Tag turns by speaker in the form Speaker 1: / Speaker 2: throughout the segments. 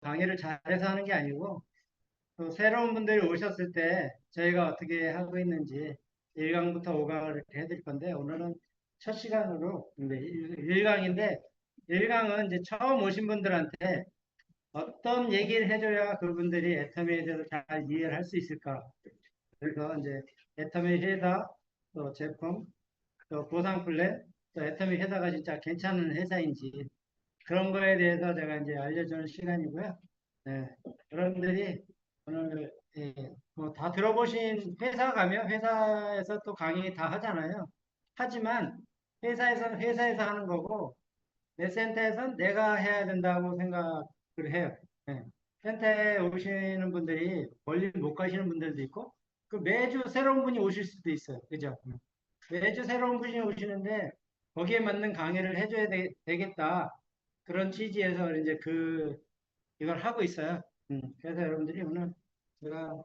Speaker 1: 강의를 잘해서 하는 게 아니고 또 새로운 분들이 오셨을 때 저희가 어떻게 하고 있는지 1강부터 5강을 이렇게 해드릴 건데 오늘은 첫 시간으로 1강인데 1강은 이제 처음 오신 분들한테 어떤 얘기를 해줘야 그분들이 애터미에 대해서 잘 이해를 할 수 있을까. 그래서 이제 애터미 회사, 또 제품, 또 보상 플랜, 또 애터미 회사가 진짜 괜찮은 회사인지 그런 거에 대해서 제가 이제 알려주는 시간이고요. 네, 여러분들이 오늘 뭐다 들어보신 회사 가면 회사에서 또 강의 다 하잖아요. 하지만 회사에서는 회사에서 하는 거고 내 센터에서는 내가 해야 된다고 생각을 해요. 네. 센터에 오시는 분들이 멀리 못 가시는 분들도 있고 그 매주 새로운 분이 오실 수도 있어요. 그죠? 매주 새로운 분이 오시는데 거기에 맞는 강의를 해줘야 되겠다. 그런 취지에서 이제 이걸 하고 있어요. 그래서 여러분들이 오늘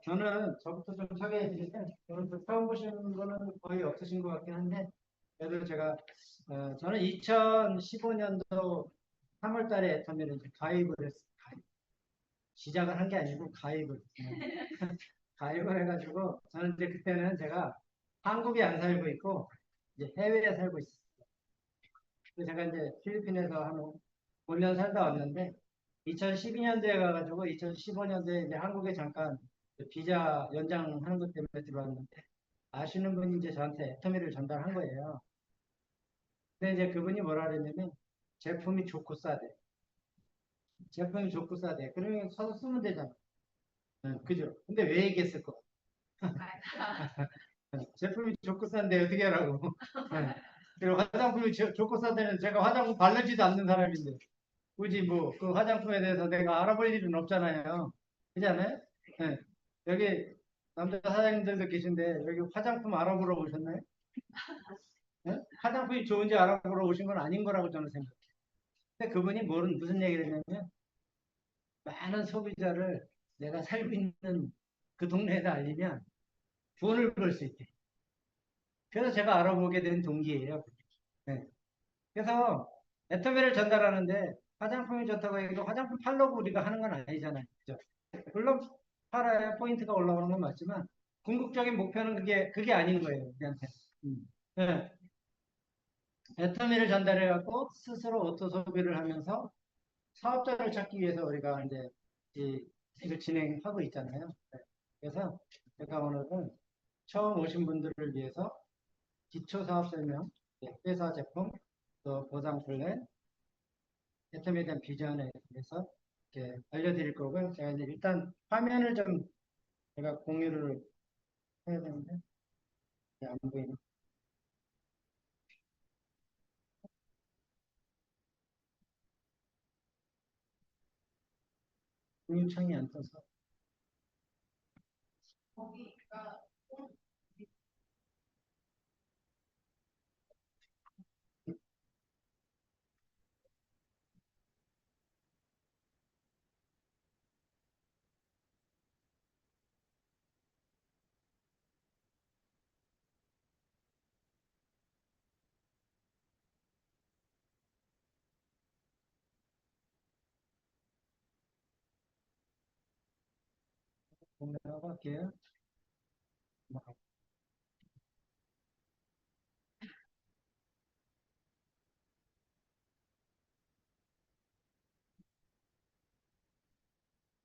Speaker 1: 저는 저부터 좀 소개해 드리면, 여러분들 처음 보시는 거는 거의 없으신 것 같긴 한데, 그래도 저는 2015년도 3월 달에 애터미를 이제 가입을 했어요. 시작을 한 게 아니고 가입을. 가입을 해가지고, 저는 이제 그때는 제가 한국에 안 살고 있고, 이제 해외에 살고 있어요. 그래서 제가 이제 필리핀에서 한 5년 살다 왔는데 2012년도에 가가지고 2015년도에 이제 한국에 잠깐 비자 연장하는 것 때문에 들어왔는데 아시는 분이 이제 저한테 애터미를 전달한 거예요. 근데 이제 그분이 뭐라 그랬냐면 제품이 좋고 싸대. 제품이 좋고 싸대. 그러면 사서 쓰면 되잖아. 응, 그죠? 근데 왜 얘기했을까? 제품이 좋고 싼데 어떻게 하라고? 응. 그리고 화장품이 좋고 싸대는 제가 화장품 바르지도 않는 사람인데 굳이 뭐 그 화장품에 대해서 내가 알아볼 일은 없잖아요. 그렇잖아요? 네. 여기 남자 사장님들도 계신데 여기 화장품 알아보러 오셨나요? 네? 화장품이 좋은지 알아보러 오신 건 아닌 거라고 저는 생각해요. 근데 그분이 무슨 얘기를 했냐면 많은 소비자를 내가 살고 있는 그 동네에다 알리면 돈을 벌 수 있대. 그래서 제가 알아보게 된 동기예요. 네. 그래서 애터미를 전달하는데 화장품이 좋다고 해도 화장품 팔려고 우리가 하는 건 아니잖아요. 그죠? 물론 팔아야 포인트가 올라오는 건 맞지만 궁극적인 목표는 그게 아닌 거예요. 우리한테. 네. 애터미를 전달해갖고 스스로 오토 소비를 하면서 사업자를 찾기 위해서 우리가 이제 이걸 진행하고 있잖아요. 네. 그래서 제가 오늘은 처음 오신 분들을 위해서 기초 사업 설명, 회사 제품, 또 보상 플랜, 애터미에 대한 비전에 대해서 이렇게 알려드릴 거고요. 제가 이제 일단 화면을 좀 제가 공유를 해야 되는데 안 보이네. 공유창이 안 떠서. 공유하고 할게요.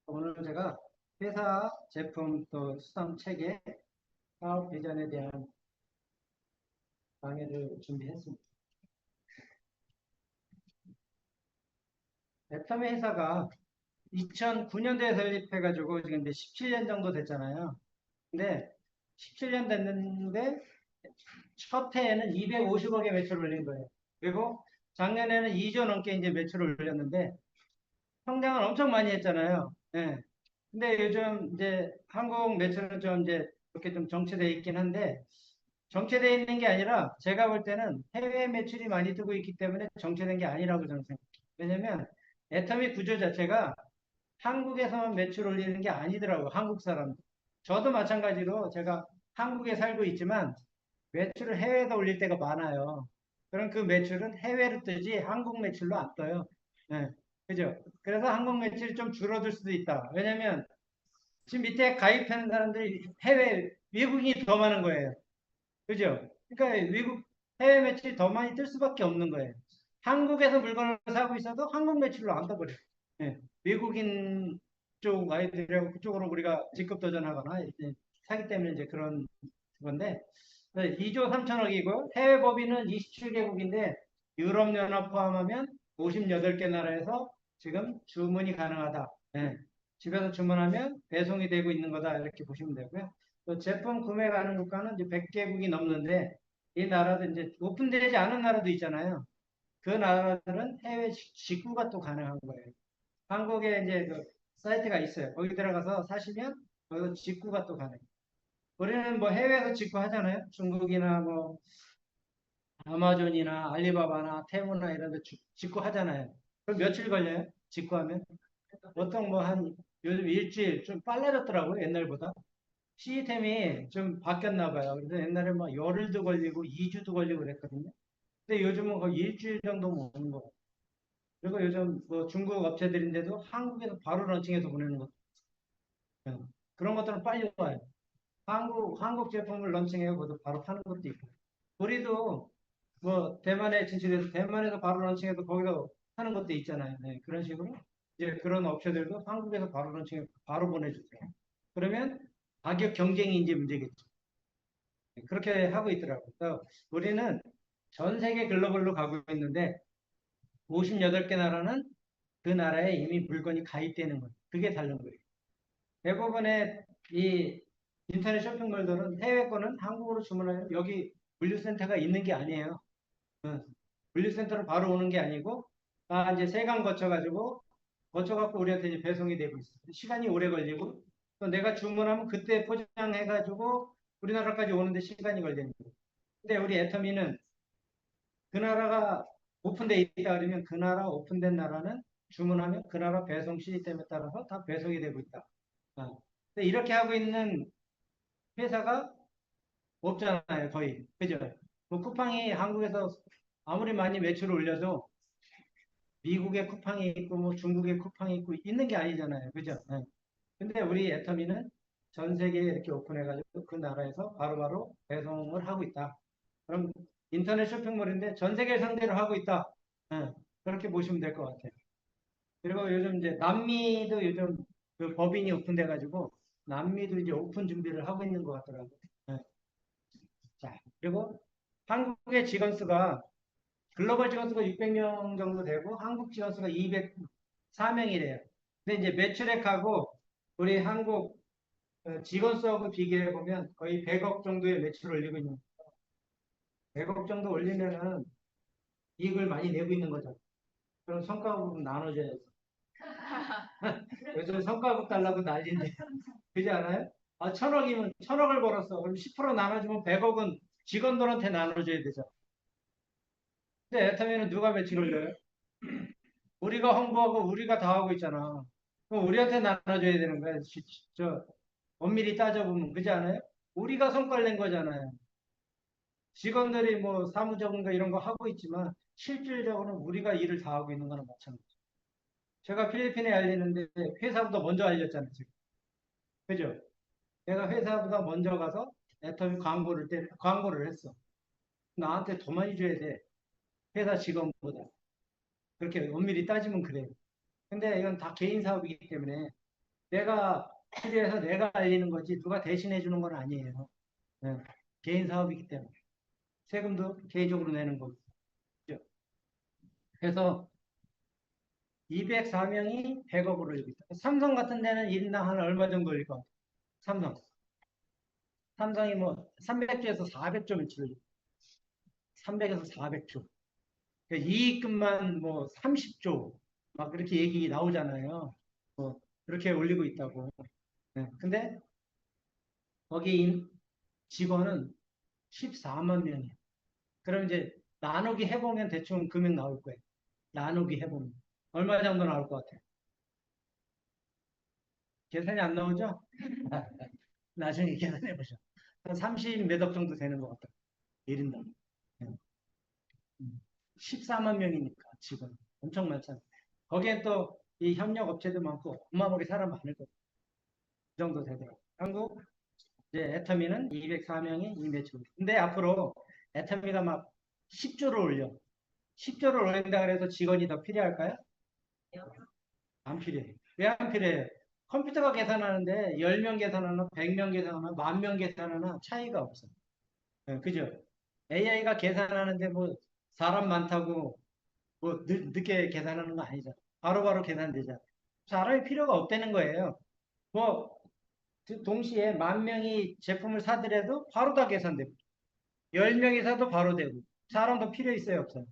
Speaker 1: 오늘 제가 회사 제품 또 수상 체계 사업 비전에 대한 강의를 준비했습니다. 애터미 회사가 2009년도에 설립해가지고 지금 이제 17년 정도 됐잖아요. 근데 17년 됐는데 첫 해에는 250억의 매출을 올린 거예요. 그리고 작년에는 2조 넘게 이제 매출을 올렸는데 성장을 엄청 많이 했잖아요. 예. 근데 요즘 이제 한국 매출은 좀 이제 이렇게 좀 정체돼 있긴 한데 정체되어 있는 게 아니라 제가 볼 때는 해외 매출이 많이 뜨고 있기 때문에 정체된 게 아니라고 저는 생각해요. 왜냐면 애터미 구조 자체가 한국에서만 매출 올리는 게 아니더라고요. 한국 사람. 저도 마찬가지로 제가 한국에 살고 있지만 매출을 해외에다 올릴 때가 많아요. 그럼 그 매출은 해외로 뜨지 한국 매출로 안 떠요. 예. 그죠? 그래서 한국 매출이 좀 줄어들 수도 있다. 왜냐면 지금 밑에 가입하는 사람들이 외국인이 더 많은 거예요. 그죠? 그러니까 해외 매출이 더 많이 뜰 수밖에 없는 거예요. 한국에서 물건을 사고 있어도 한국 매출로 안 떠버려요. 예. 외국인 쪽 아이들하고 그쪽으로 우리가 직급 도전하거나 이제 사기 때문에 이제 그런 건데 2조 3천억이고 해외 법인은 27개국인데 유럽연합 포함하면 58개 나라에서 지금 주문이 가능하다. 예. 집에서 주문하면 배송이 되고 있는 거다 이렇게 보시면 되고요. 또 제품 구매 가능 국가는 이제 100개국이 넘는데 이 나라도 이제 오픈되지 않은 나라도 있잖아요. 그 나라들은 해외 직구가 또 가능한 거예요. 한국에 이제 그 사이트가 있어요. 거기 들어가서 사시면 거기서 직구가 또 가능해요. 우리는 뭐 해외에서 직구하잖아요. 중국이나 뭐 아마존이나 알리바바나 테무나 이런 데 직구하잖아요. 그럼 며칠 걸려요? 직구하면? 보통 뭐 한 요즘 일주일 좀 빨라졌더라고요. 옛날보다. 시스템이 좀 바뀌었나 봐요. 그래서 옛날에 막 열흘도 걸리고 2주도 걸리고 그랬거든요. 근데 요즘은 거의 일주일 정도 오는 거. 그리고 요즘 뭐 중국 업체들인데도 한국에서 바로 런칭해서 보내는 것. 그런 것들은 빨리 와요. 한국 제품을 런칭해서 바로 파는 것도 있고. 우리도 뭐 대만에 진출해서 대만에서 바로 런칭해서 거기서 하는 것도 있잖아요. 네, 그런 식으로 이제 그런 업체들도 한국에서 바로 런칭해서 바로 보내주세요. 그러면 가격 경쟁이 이제 문제겠죠. 네, 그렇게 하고 있더라고요. 그래서 우리는 전 세계 글로벌로 가고 있는데 58개 나라는 그 나라에 이미 물건이 가입되는 거예요. 그게 다른 거예요. 대부분의 이 인터넷 쇼핑몰들은 해외 거는 한국으로 주문하면 여기 물류센터가 있는 게 아니에요. 물류센터로 바로 오는 게 아니고 이제 세관 거쳐갖고 우리한테 이제 배송이 되고 있어요. 시간이 오래 걸리고 또 내가 주문하면 그때 포장해가지고 우리나라까지 오는데 시간이 걸리는 거예요. 근데 우리 애터미는 그 나라가 오픈돼 있다 그러면 그 나라 오픈된 나라는 주문하면 그 나라 배송 시스템에 따라서 다 배송이 되고 있다. 근데 이렇게 하고 있는 회사가 없잖아요, 거의. 그죠? 뭐 쿠팡이 한국에서 아무리 많이 매출을 올려도 미국의 쿠팡이 있고 뭐 중국의 쿠팡이 있고 있는 게 아니잖아요. 그죠? 네. 근데 우리 애터미는 전 세계에 이렇게 오픈해가지고 그 나라에서 바로바로 배송을 하고 있다. 그럼 인터넷 쇼핑몰인데 전 세계 상대로 하고 있다. 네. 그렇게 보시면 될 것 같아요. 그리고 요즘 이제 남미도 요즘 그 법인이 오픈돼가지고 남미도 이제 오픈 준비를 하고 있는 것 같더라고요. 네. 자, 그리고 한국의 직원 수가 글로벌 직원 수가 600명 정도 되고 한국 직원 수가 204명이래요. 근데 이제 매출액하고 우리 한국 직원 수하고 비교해 보면 거의 100억 정도의 매출을 올리고 있는 100억 정도 올리면은 이익을 많이 내고 있는 거죠. 그럼 성과급은 나눠줘야죠. 요즘 성과급 달라고 난리인데 그지 않아요? 1000억이면 1000억을 벌었어. 그럼 10% 나눠주면 100억은 직원들한테 나눠줘야 되죠. 근데 애터미는 누가 매출 올려요? 우리가 홍보하고 우리가 다 하고 있잖아. 그럼 우리한테 나눠줘야 되는 거야. 엄밀히 따져보면 그지 않아요? 우리가 성과를 낸 거잖아요. 직원들이 뭐 사무적인 거 이런 거 하고 있지만 실질적으로는 우리가 일을 다 하고 있는 거는 마찬가지. 제가 필리핀에 알리는데 회사보다 먼저 알렸잖아요. 지금. 그죠? 내가 회사보다 먼저 가서 애터미 광고를 했어. 나한테 더 많이 줘야 돼. 회사 직원보다. 그렇게 엄밀히 따지면 그래요. 근데 이건 다 개인 사업이기 때문에 내가 필요해서 내가 알리는 거지 누가 대신해 주는 건 아니에요. 네. 개인 사업이기 때문에. 세금도 개인적으로 내는 거죠. 그래서 204명이 100억으로 올리고 있다. 삼성 같은 데는 1인당 한 얼마 정도 올릴 것 같아요. 삼성. 삼성이 뭐 300조에서 400조 매출을 300에서 400조. 그러니까 이익금만 뭐 30조 막 그렇게 얘기 나오잖아요. 뭐 그렇게 올리고 있다고. 네. 근데 거기 직원은 14만 명이에요. 그럼 이제 나누기 해보면 대충 금액 나올 거예요. 나누기 해보면. 얼마 정도 나올 것 같아요? 계산이 안 나오죠? 나중에 계산해 보죠. 한 30 몇 억 정도 되는 것 같아요. 1인당. 14만 명이니까 직원. 엄청 많잖아요. 거기엔 또 이 협력 업체도 많고 어마어마하게 사람 많을 거예요. 그 정도 되더라고요. 한국 이제 애터미는 204명이 임매출. 근데 앞으로 애터미가 막 10조를 올려. 10조를 올린다 그래서 직원이 더 필요할까요? 안 필요해. 왜 안 필요해요? 컴퓨터가 계산하는데 10명 계산하나 100명 계산하나 10,000명 계산하나 차이가 없어. 요 그죠? AI가 계산하는데 뭐 사람 많다고 뭐 늦게 계산하는 거 아니잖아. 바로바로 계산되잖아. 사람이 필요가 없다는 거예요. 뭐 동시에 10,000명이 제품을 사더라도 바로 다 계산되고 10명이 사도 바로 되고 사람도 필요 있어요 없어요?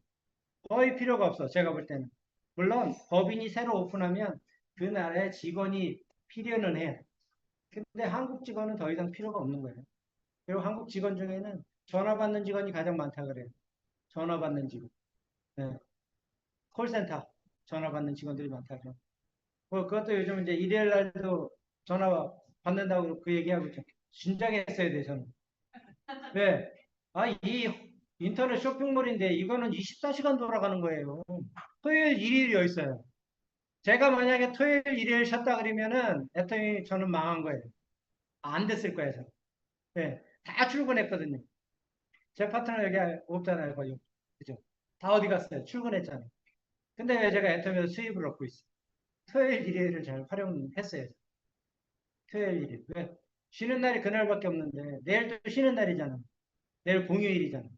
Speaker 1: 거의 필요가 없어 제가 볼 때는. 물론 법인이 새로 오픈하면 그 나라에 직원이 필요는 해요. 근데 한국 직원은 더 이상 필요가 없는 거예요. 그리고 한국 직원 중에는 전화 받는 직원이 가장 많다 그래요. 전화 받는 직원. 네. 콜센터 전화 받는 직원들이 많다죠. 뭐 그것도 요즘 이제 일요일 날도 전화 받는다고 그 얘기하고 있죠. 진작에 했어야 돼 저는. 왜? 아, 이 인터넷 쇼핑몰인데 이거는 24시간 돌아가는 거예요. 토요일, 일요일이 있어요. 제가 만약에 토요일, 일요일 쉬었다 그러면은 애터미 저는 망한 거예요. 안 됐을 거예요. 저는. 네. 다 출근했거든요. 제 파트너 여기 없잖아요. 거의. 그죠? 다 어디 갔어요? 출근했잖아요. 근데 왜 제가 애터미에서 수입을 얻고 있어요? 토요일, 일요일을 잘 활용했어요. 토요일, 일요일. 왜? 쉬는 날이 그날밖에 없는데 내일도 쉬는 날이잖아. 내일 공휴일이잖아.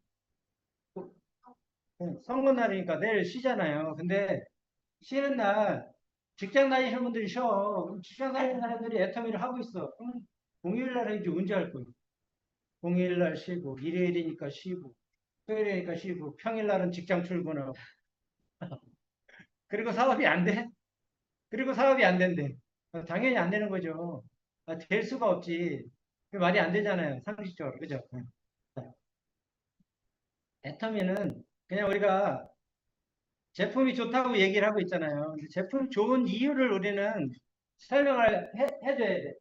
Speaker 1: 선거날이니까 내일 쉬잖아요. 근데 쉬는 날 직장 다니시는 분들이 쉬어. 그럼 직장 다니는 사람들이 애터미를 하고 있어. 그럼 공휴일 날 이제 언제 할 거예요? 공휴일 날 쉬고 일요일이니까 쉬고 토요일이니까 쉬고 평일 날은 직장 출근하고 그리고 사업이 안 돼? 그리고 사업이 안 된대. 당연히 안 되는 거죠. 될 수가 없지. 그 말이 안 되잖아요. 상식적으로. 그죠? 애터미는 그냥 우리가 제품이 좋다고 얘기를 하고 있잖아요. 제품 좋은 이유를 우리는 설명을 해줘야 돼.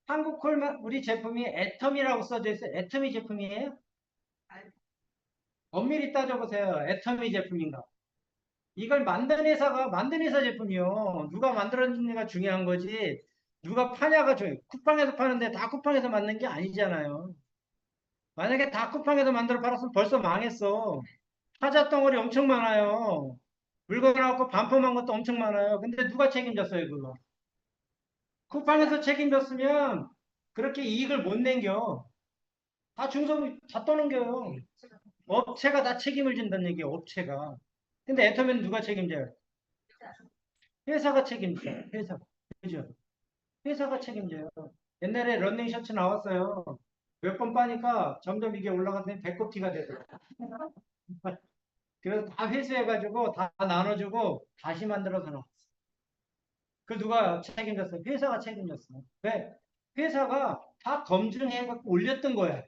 Speaker 1: 한국 콜마 우리 제품이 애텀이라고 써져 있어요. 애터미 제품이에요? 엄밀히 따져보세요. 애터미 제품인가? 이걸 만든 회사가 만든 회사 제품이요. 누가 만들었느냐가 중요한 거지. 누가 파냐가 중요해. 쿠팡에서 파는데 다 쿠팡에서 만든 게 아니잖아요. 만약에 다 쿠팡에서 만들어 팔았으면 벌써 망했어. 타자 덩어리 엄청 많아요. 물건 갖고 반품한 것도 엄청 많아요. 근데 누가 책임졌어요, 그거? 쿠팡에서 책임졌으면 그렇게 이익을 못 nen겨. 다 중소기 다 떠넘겨요. 업체가 다 책임을 진다는 얘기예요, 업체가. 근데 애터미는 누가 책임져요? 회사가 책임져요, 회사가. 그죠? 회사가 책임져요. 옛날에 런닝 셔츠 나왔어요. 몇 번 빠니까 점점 이게 올라가더니 배꼽티가 되더라고요. 그래서 다 회수해가지고 다 나눠주고 다시 만들어서 나왔어. 그 누가 책임졌어요? 회사가 책임졌어. 왜? 회사가 다 검증해갖고 올렸던 거야.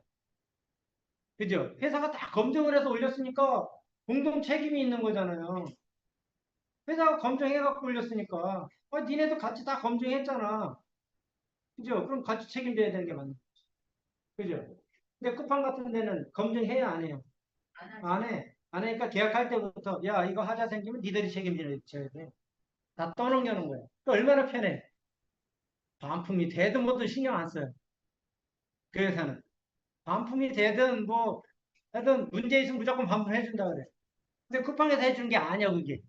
Speaker 1: 그죠? 회사가 다 검증을 해서 올렸으니까 공동 책임이 있는 거잖아요. 회사가 검증해갖고 올렸으니까. 니네도 같이 다 검증했잖아. 그죠? 그럼 같이 책임져야 되는 게 맞네. 그죠? 근데 쿠팡 같은 데는 검증해야 안 해요? 안 해. 안 하니까 계약할 때부터 야 이거 하자 생기면 니들이 책임져야 돼. 다 떠넘겨놓은 거야. 얼마나 편해. 반품이 되든 뭐든 신경 안 써요. 그 회사는. 반품이 되든 뭐 하여튼 문제 있으면 무조건 반품해준다 그래. 근데 쿠팡에서 해주는 게 아니야 그게.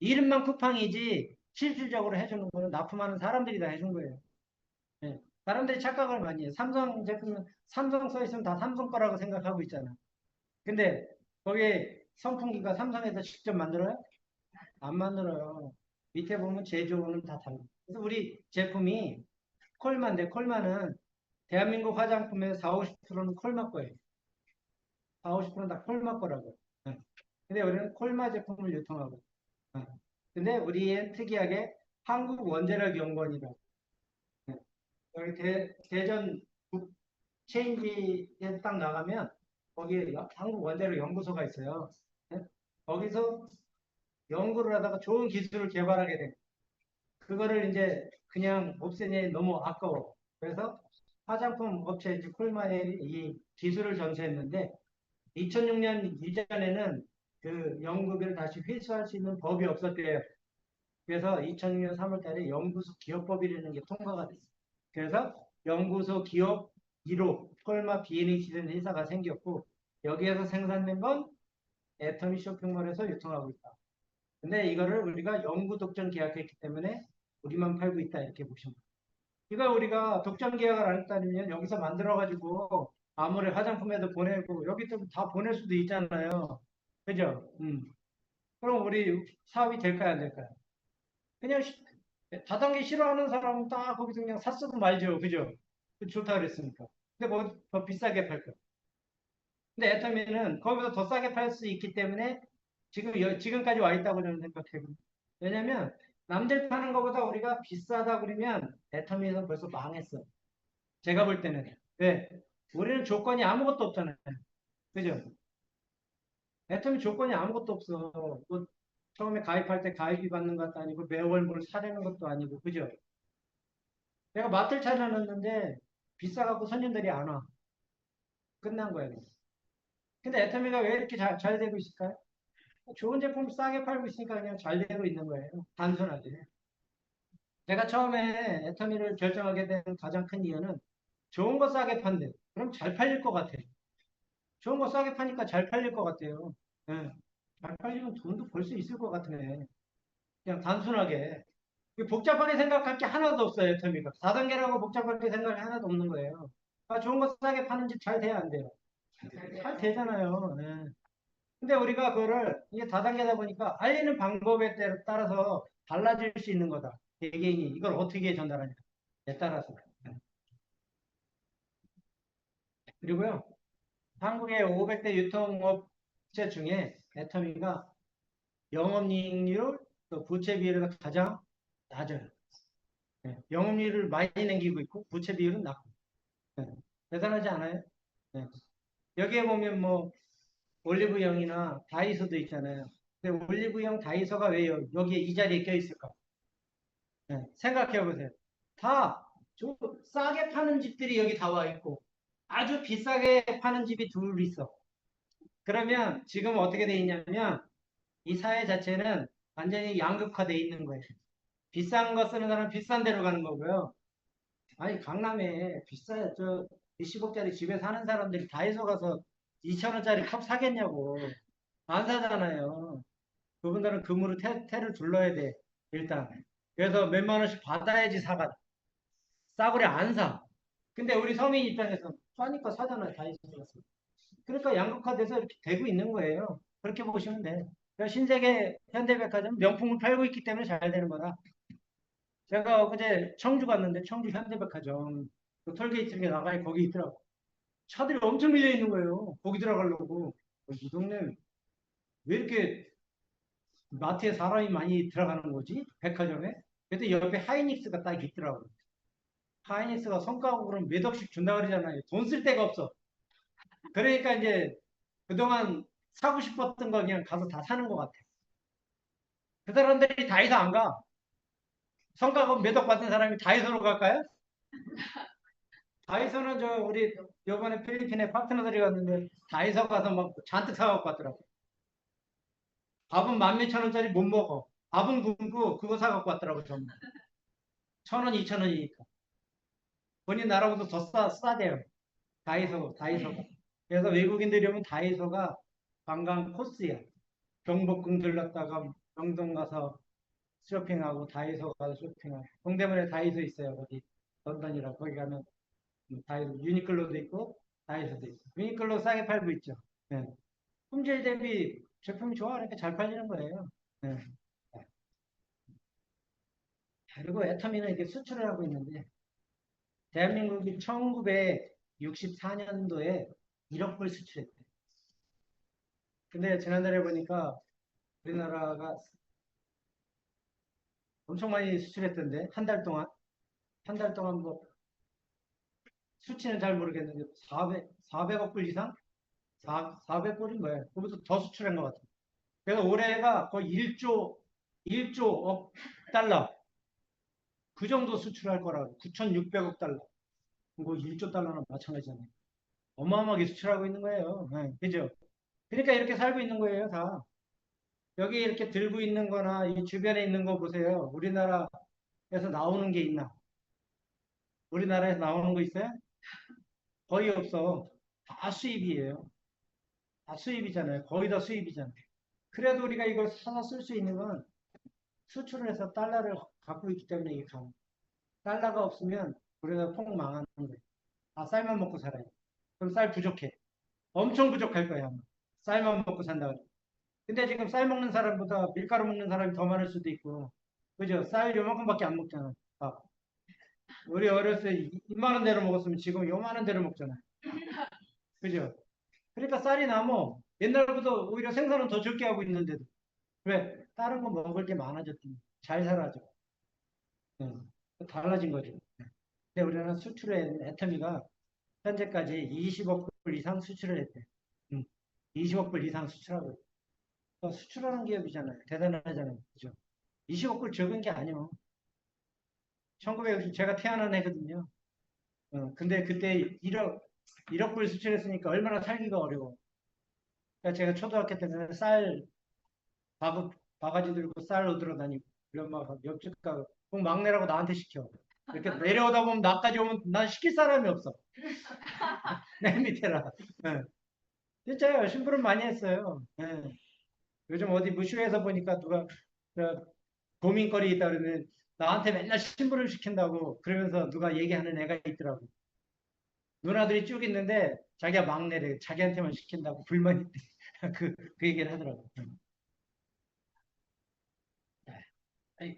Speaker 1: 이름만 쿠팡이지 실질적으로 해주는 거는 납품하는 사람들이 다 해준 거예요. 예. 사람들이 착각을 많이 해요. 삼성 제품은 삼성 써 있으면 다 삼성 거라고 생각하고 있잖아. 근데 거기에 선풍기가 삼성에서 직접 만들어요? 안 만들어요. 밑에 보면 제조는 다 달라. 그래서 우리 제품이 콜마인데 콜마는 대한민국 화장품의 4, 50%는 콜마 거예요. 4, 50%는 다 콜마 거라고. 예. 근데 우리는 콜마 제품을 유통하고. 예. 근데 우리의 특이하게 한국원자력연구원이라고. 예. 여기 대전 체인지에 딱 나가면 거기에 한국원자력연구소가 있어요. 예. 거기서 연구를 하다가 좋은 기술을 개발하게 된 그거를 이제 그냥 없애니 너무 아까워. 그래서 화장품 업체 이제 콜마에 이 기술을 전수했는데 2006년 이전에는 그 연구비를 다시 회수할 수 있는 법이 없었대요. 그래서 2006년 3월 달에 연구소 기업법이라는 게 통과가 됐어요. 그래서 연구소 기업 1호 폴마 BNH라는 회사가 생겼고 여기에서 생산된 건 애터미 쇼핑몰에서 유통하고 있다. 근데 이거를 우리가 영구 독점 계약했기 때문에 우리만 팔고 있다 이렇게 보시면 돼요. 이거 우리가 독점 계약을 안 했다면 여기서 만들어가지고 아무리 화장품에도 보내고 여기도 다 보낼 수도 있잖아요. 그죠? 그럼 우리 사업이 될까요, 안 될까요? 그냥 다단계 싫어하는 사람은 딱 거기서 그냥 샀어도 말죠. 그죠? 좋다 그랬으니까. 근데 뭐 더 비싸게 팔 거야. 근데 애터미는 거기서 더 싸게 팔 수 있기 때문에 지금까지 와 있다고 저는 생각해요. 왜냐면 남들 파는 것보다 우리가 비싸다 그러면 애터미에서 벌써 망했어. 제가 볼 때는. 왜? 우리는 조건이 아무것도 없잖아요. 그죠? 애터미 조건이 아무것도 없어. 뭐 처음에 가입할 때 가입비 받는 것도 아니고 매월 뭘 사려는 것도 아니고. 그죠? 내가 마트를 찾아놨는데 비싸갖고 손님들이 안 와. 끝난 거예요. 근데 애터미가 왜 이렇게 잘 되고 있을까요? 좋은 제품 싸게 팔고 있으니까 그냥 잘 되고 있는 거예요. 단순하게. 제가 처음에 애터미를 결정하게 된 가장 큰 이유는 좋은 거 싸게 판대. 그럼 잘 팔릴 것 같아요. 좋은 거 싸게 파니까 잘 팔릴 것 같아요. 예. 잘 팔리면 돈도 벌 수 있을 것 같네. 그냥 단순하게. 복잡하게 생각할 게 하나도 없어요, 애터미가. 4단계라고 복잡하게 생각할 게 하나도 없는 거예요. 아, 좋은 거 싸게 파는 집 잘 돼야 안 돼요? 잘 되잖아요. 예. 근데 우리가 그거를 이게 다단계다 보니까 알리는 방법에 따라서 달라질 수 있는 거다. 개개인이 이걸 어떻게 전달하냐에 따라서. 그리고요, 한국의 500대 유통업체 중에 애터미가 영업이익률, 또 부채 비율이 가장 낮아요. 네. 영업이익률을 많이 남기고 있고 부채 비율은 낮고. 네. 대단하지 않아요? 네. 여기에 보면 뭐 올리브영이나 다이소도 있잖아요. 근데 올리브영, 다이소가 왜 여기에 이 자리에 껴있을까? 네, 생각해 보세요. 다 싸게 파는 집들이 여기 다 와 있고 아주 비싸게 파는 집이 둘 있어. 그러면 지금 어떻게 돼 있냐면 이 사회 자체는 완전히 양극화돼 있는 거예요. 비싼 거 쓰는 사람은 비싼 데로 가는 거고요. 아니 강남에 비싸 저 20억짜리 집에 사는 사람들이 다이소 가서 2천원짜리 컵 사겠냐고. 안 사잖아요. 그분들은 금으로 태를 둘러야 돼. 일단. 그래서 몇만 원씩 받아야지 사가. 싸구려 안 사. 근데 우리 서민 입장에서 싸니까 사잖아요. 다이소에서. 그러니까 양극화돼서 이렇게 되고 있는 거예요. 그렇게 보시면 돼. 그러니까 신세계 현대백화점 명품을 팔고 있기 때문에 잘 되는 거다. 제가 어제 청주 갔는데 청주 현대백화점 그 톨게이트 중에 나가니 거기 있더라고. 차들이 엄청 밀려 있는 거예요. 거기 들어가려고. 이 동네 왜 이렇게 마트에 사람이 많이 들어가는 거지? 백화점에? 그래도 옆에 하이닉스가 딱 있더라고. 하이닉스가 성과급으로 몇 억씩 준다 그러잖아요. 돈 쓸 데가 없어. 그러니까 이제 그동안 사고 싶었던 거 그냥 가서 다 사는 것 같아. 그 사람들이 다이소 안 가. 성과급 몇 억 받은 사람이 다이소로 갈까요? 다이소는 저 우리 요번에 필리핀에 파트너들이 갔는데 다이소 가서 막 잔뜩 사갖고 왔더라고. 밥은 14,000원짜리 못 먹어. 밥은 굶고 그거 사갖고 왔더라고 전부. 1,000원, 2,000원이니까. 본인 나라보다 더 싸대요. 다이소가. 그래서 외국인들이 오면 다이소가 관광 코스야. 경복궁 들렀다가 명동 가서 쇼핑하고 다이소 가서 쇼핑하고. 동대문에 다이소 있어요. 거기 런던이라 거기 가면 다이소 유니클로도 있고 다이소도 있고. 유니클로 싸게 팔고 있죠. 네. 품질 대비 제품이 좋아. 그러니까 잘 팔리는 거예요. 네. 그리고 애터미는 이렇게 수출을 하고 있는데 대한민국이 1964년도에 1억 불 수출했대. 근데 지난달에 보니까 우리나라가 엄청 많이 수출했던데 한 달 동안 뭐 수치는 잘 모르겠는데 400억 불 이상? 400불이 뭐예요? 그보다 더 수출한 것 같아요. 그래서 올해가 거의 1조 억 달러 그 정도 수출할 거라고 9,600억 달러 뭐 1조 달러나 마찬가지잖아요. 어마어마하게 수출하고 있는 거예요. 네, 그죠? 그러니까 이렇게 살고 있는 거예요, 다. 여기 이렇게 들고 있는 거나 이 주변에 있는 거 보세요. 우리나라에서 나오는 게 있나? 우리나라에서 나오는 거 있어요? 거의 없어. 다 수입이에요. 다 수입이잖아요. 거의 다 수입이잖아요. 그래도 우리가 이걸 사서 쓸 수 있는 건 수출을 해서 달러를 갖고 있기 때문에 이게 가능. 달러가 없으면 우리가 통 망하는 거예요. 아, 쌀만 먹고 살아요. 그럼 쌀 부족해. 엄청 부족할 거야, 아마. 쌀만 먹고 산다 그래. 근데 지금 쌀 먹는 사람보다 밀가루 먹는 사람이 더 많을 수도 있고, 그죠? 쌀 요만큼밖에 안 먹잖아. 아, 우리 어렸을 때 이만한 대로 먹었으면 지금 요만한 대로 먹잖아. 그죠? 그러니까 쌀이 남어. 옛날보다 오히려 생산은 더 적게 하고 있는데도. 왜? 다른 거 먹을 게 많아졌더니. 잘 살아죠. 응. 달라진 거죠. 근데 우리나라 수출의 애터미가 현재까지 20억 불 이상 수출을 했대. 응. 20억 불 이상 수출하고. 수출하는 기업이잖아요. 대단하잖아요. 그죠? 20억 불 적은 게 아니요. 1960 제가 태어난 해거든요. 근데 그때 1억 불 수출했으니까 얼마나 살기가 어려워. 그러니까 제가 초등학교 때는 쌀 바가지 들고 쌀 얻으러 다니고 우리 엄마가 옆집 가고 꼭 막내라고 나한테 시켜. 이렇게 내려오다 보면 나까지 오면 난 시킬 사람이 없어. 내 밑에라. 예. 진짜요. 심부름 많이 했어요. 예. 요즘 어디 무쇼에서 보니까 누가 저 고민거리 있다 그러면 나한테 맨날 심부름 시킨다고 그러면서 누가 얘기하는 애가 있더라고. 누나들이 쭉 있는데 자기가 막내래. 자기한테만 시킨다고 불만이 있대. 그 얘기를 하더라고. 아니,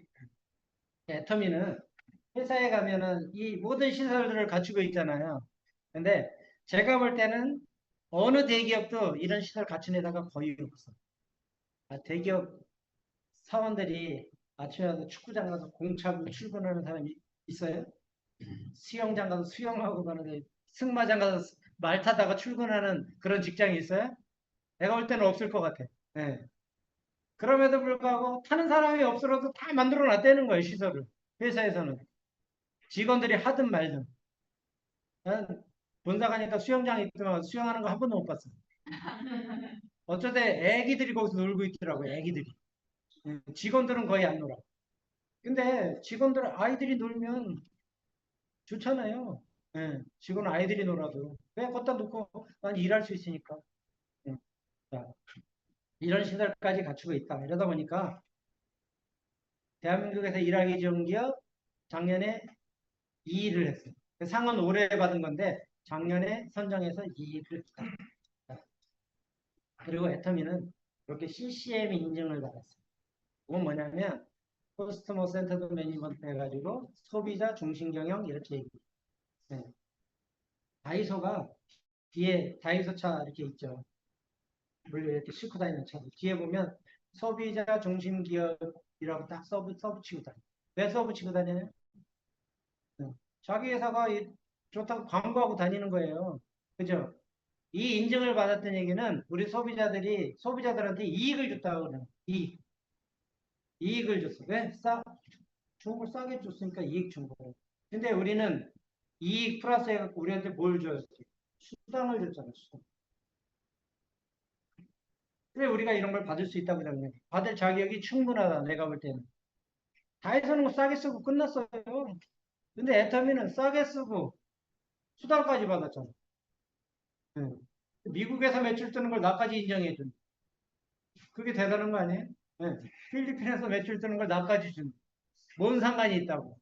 Speaker 1: 애터미는 회사에 가면은 이 모든 시설들을 갖추고 있잖아요. 근데 제가 볼 때는 어느 대기업도 이런 시설 갖춘 회사가 거의 없어. 대기업 사원들이 아침에 가서 축구장 가서 공 차고 출근하는 사람이 있어요? 수영장 가서 수영하고 가는데 승마장 가서 말 타다가 출근하는 그런 직장이 있어요? 내가 볼 때는 없을 것 같아. 예. 그럼에도 불구하고 타는 사람이 없어도 다 만들어 놨다는 거예요, 시설을. 회사에서는. 직원들이 하든 말든. 난 본사 가니까 수영장에 있더만 수영하는 거 한 번도 못 봤어. 어쩌다 애기들이 거기서 놀고 있더라고요, 애기들이. 직원들은 거의 안 놀아. 근데 직원들 아이들이 놀면 좋잖아요. 직원 아이들이 놀아도. 왜 갖다 놓고 난 일할 수 있으니까. 예. 자, 이런 시설까지 갖추고 있다. 이러다 보니까 대한민국에서 일하기 좋은 기업 작년에 2위를 했어요. 그 상은 올해 받은 건데 작년에 선정해서 2위를 했다. 그리고 애터미는 이렇게 CCM 인증을 받았어요. 그건 뭐냐면 커스터머 센터드 매니지먼트 해가지고 소비자 중심 경영 이렇게 얘기해요. 네. 다이소가 뒤에 다이소 차 이렇게 있죠. 물려 이렇게 싣고 다니는 차. 뒤에 보면 소비자 중심 기업이라고 딱 서브치고 다녀요. 왜 서브치고 다녀요? 네. 자기 회사가 좋다고 광고하고 다니는 거예요. 그죠? 이 인증을 받았던 얘기는 우리 소비자들한테 이익을 줬다고 그래요. 이익을 줬어. 왜? 좋은 걸 싸게 줬으니까 이익 준 거예요. 근데 우리는 이익 플러스 해갖고 우리한테 뭘 줘야지? 수당을 줬잖아, 수당. 왜 우리가 이런 걸 받을 수 있다고 생각해? 받을 자격이 충분하다, 내가 볼 때는. 다이소는 싸게 쓰고 끝났어요. 근데 애터미는 싸게 쓰고 수당까지 받았잖아. 응. 미국에서 매출 뜨는 걸 나까지 인정해준. 그게 대단한 거 아니에요? 네. 필리핀에서 매출 뜨는 걸 나까지 준. 뭔 상관이 있다고.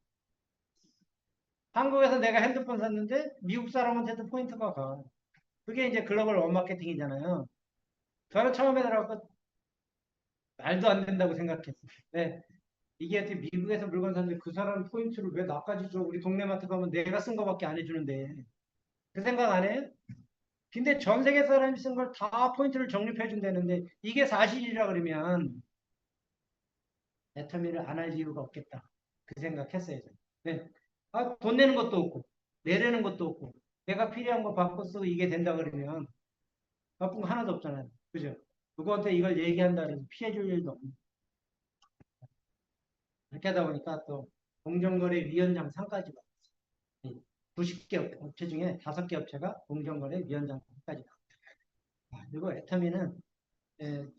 Speaker 1: 한국에서 내가 핸드폰 샀는데 미국 사람한테도 포인트가 가. 그게 이제 글로벌 원마케팅이잖아요. 저는 처음에 들어가고 말도 안 된다고 생각했어요. 네. 이게 어떻게 미국에서 물건 샀는데 그 사람 포인트를 왜 나까지 줘? 우리 동네 마트 가면 내가 쓴 거밖에 안 해주는데. 그 생각 안 해요? 근데 전 세계 사람이 쓴 걸 다 포인트를 적립해 준다는데 이게 사실이라 그러면 애터미를 안 할 이유가 없겠다. 그 생각했어요. 네. 돈 내는 것도 없고 내려는 것도 없고 내가 필요한 거 바꿔 쓰고 이게 된다 그러면 바쁜 거 하나도 없잖아요. 그죠? 누구한테 이걸 얘기한다 그래서 피해 줄 일도 없고 그렇게 하다 보니까 또 공정거래위원장 상까지 받았어요. 90개 업체 중에 5개 업체가 공정거래위원장 상까지 받았어요. 그리고 애터미는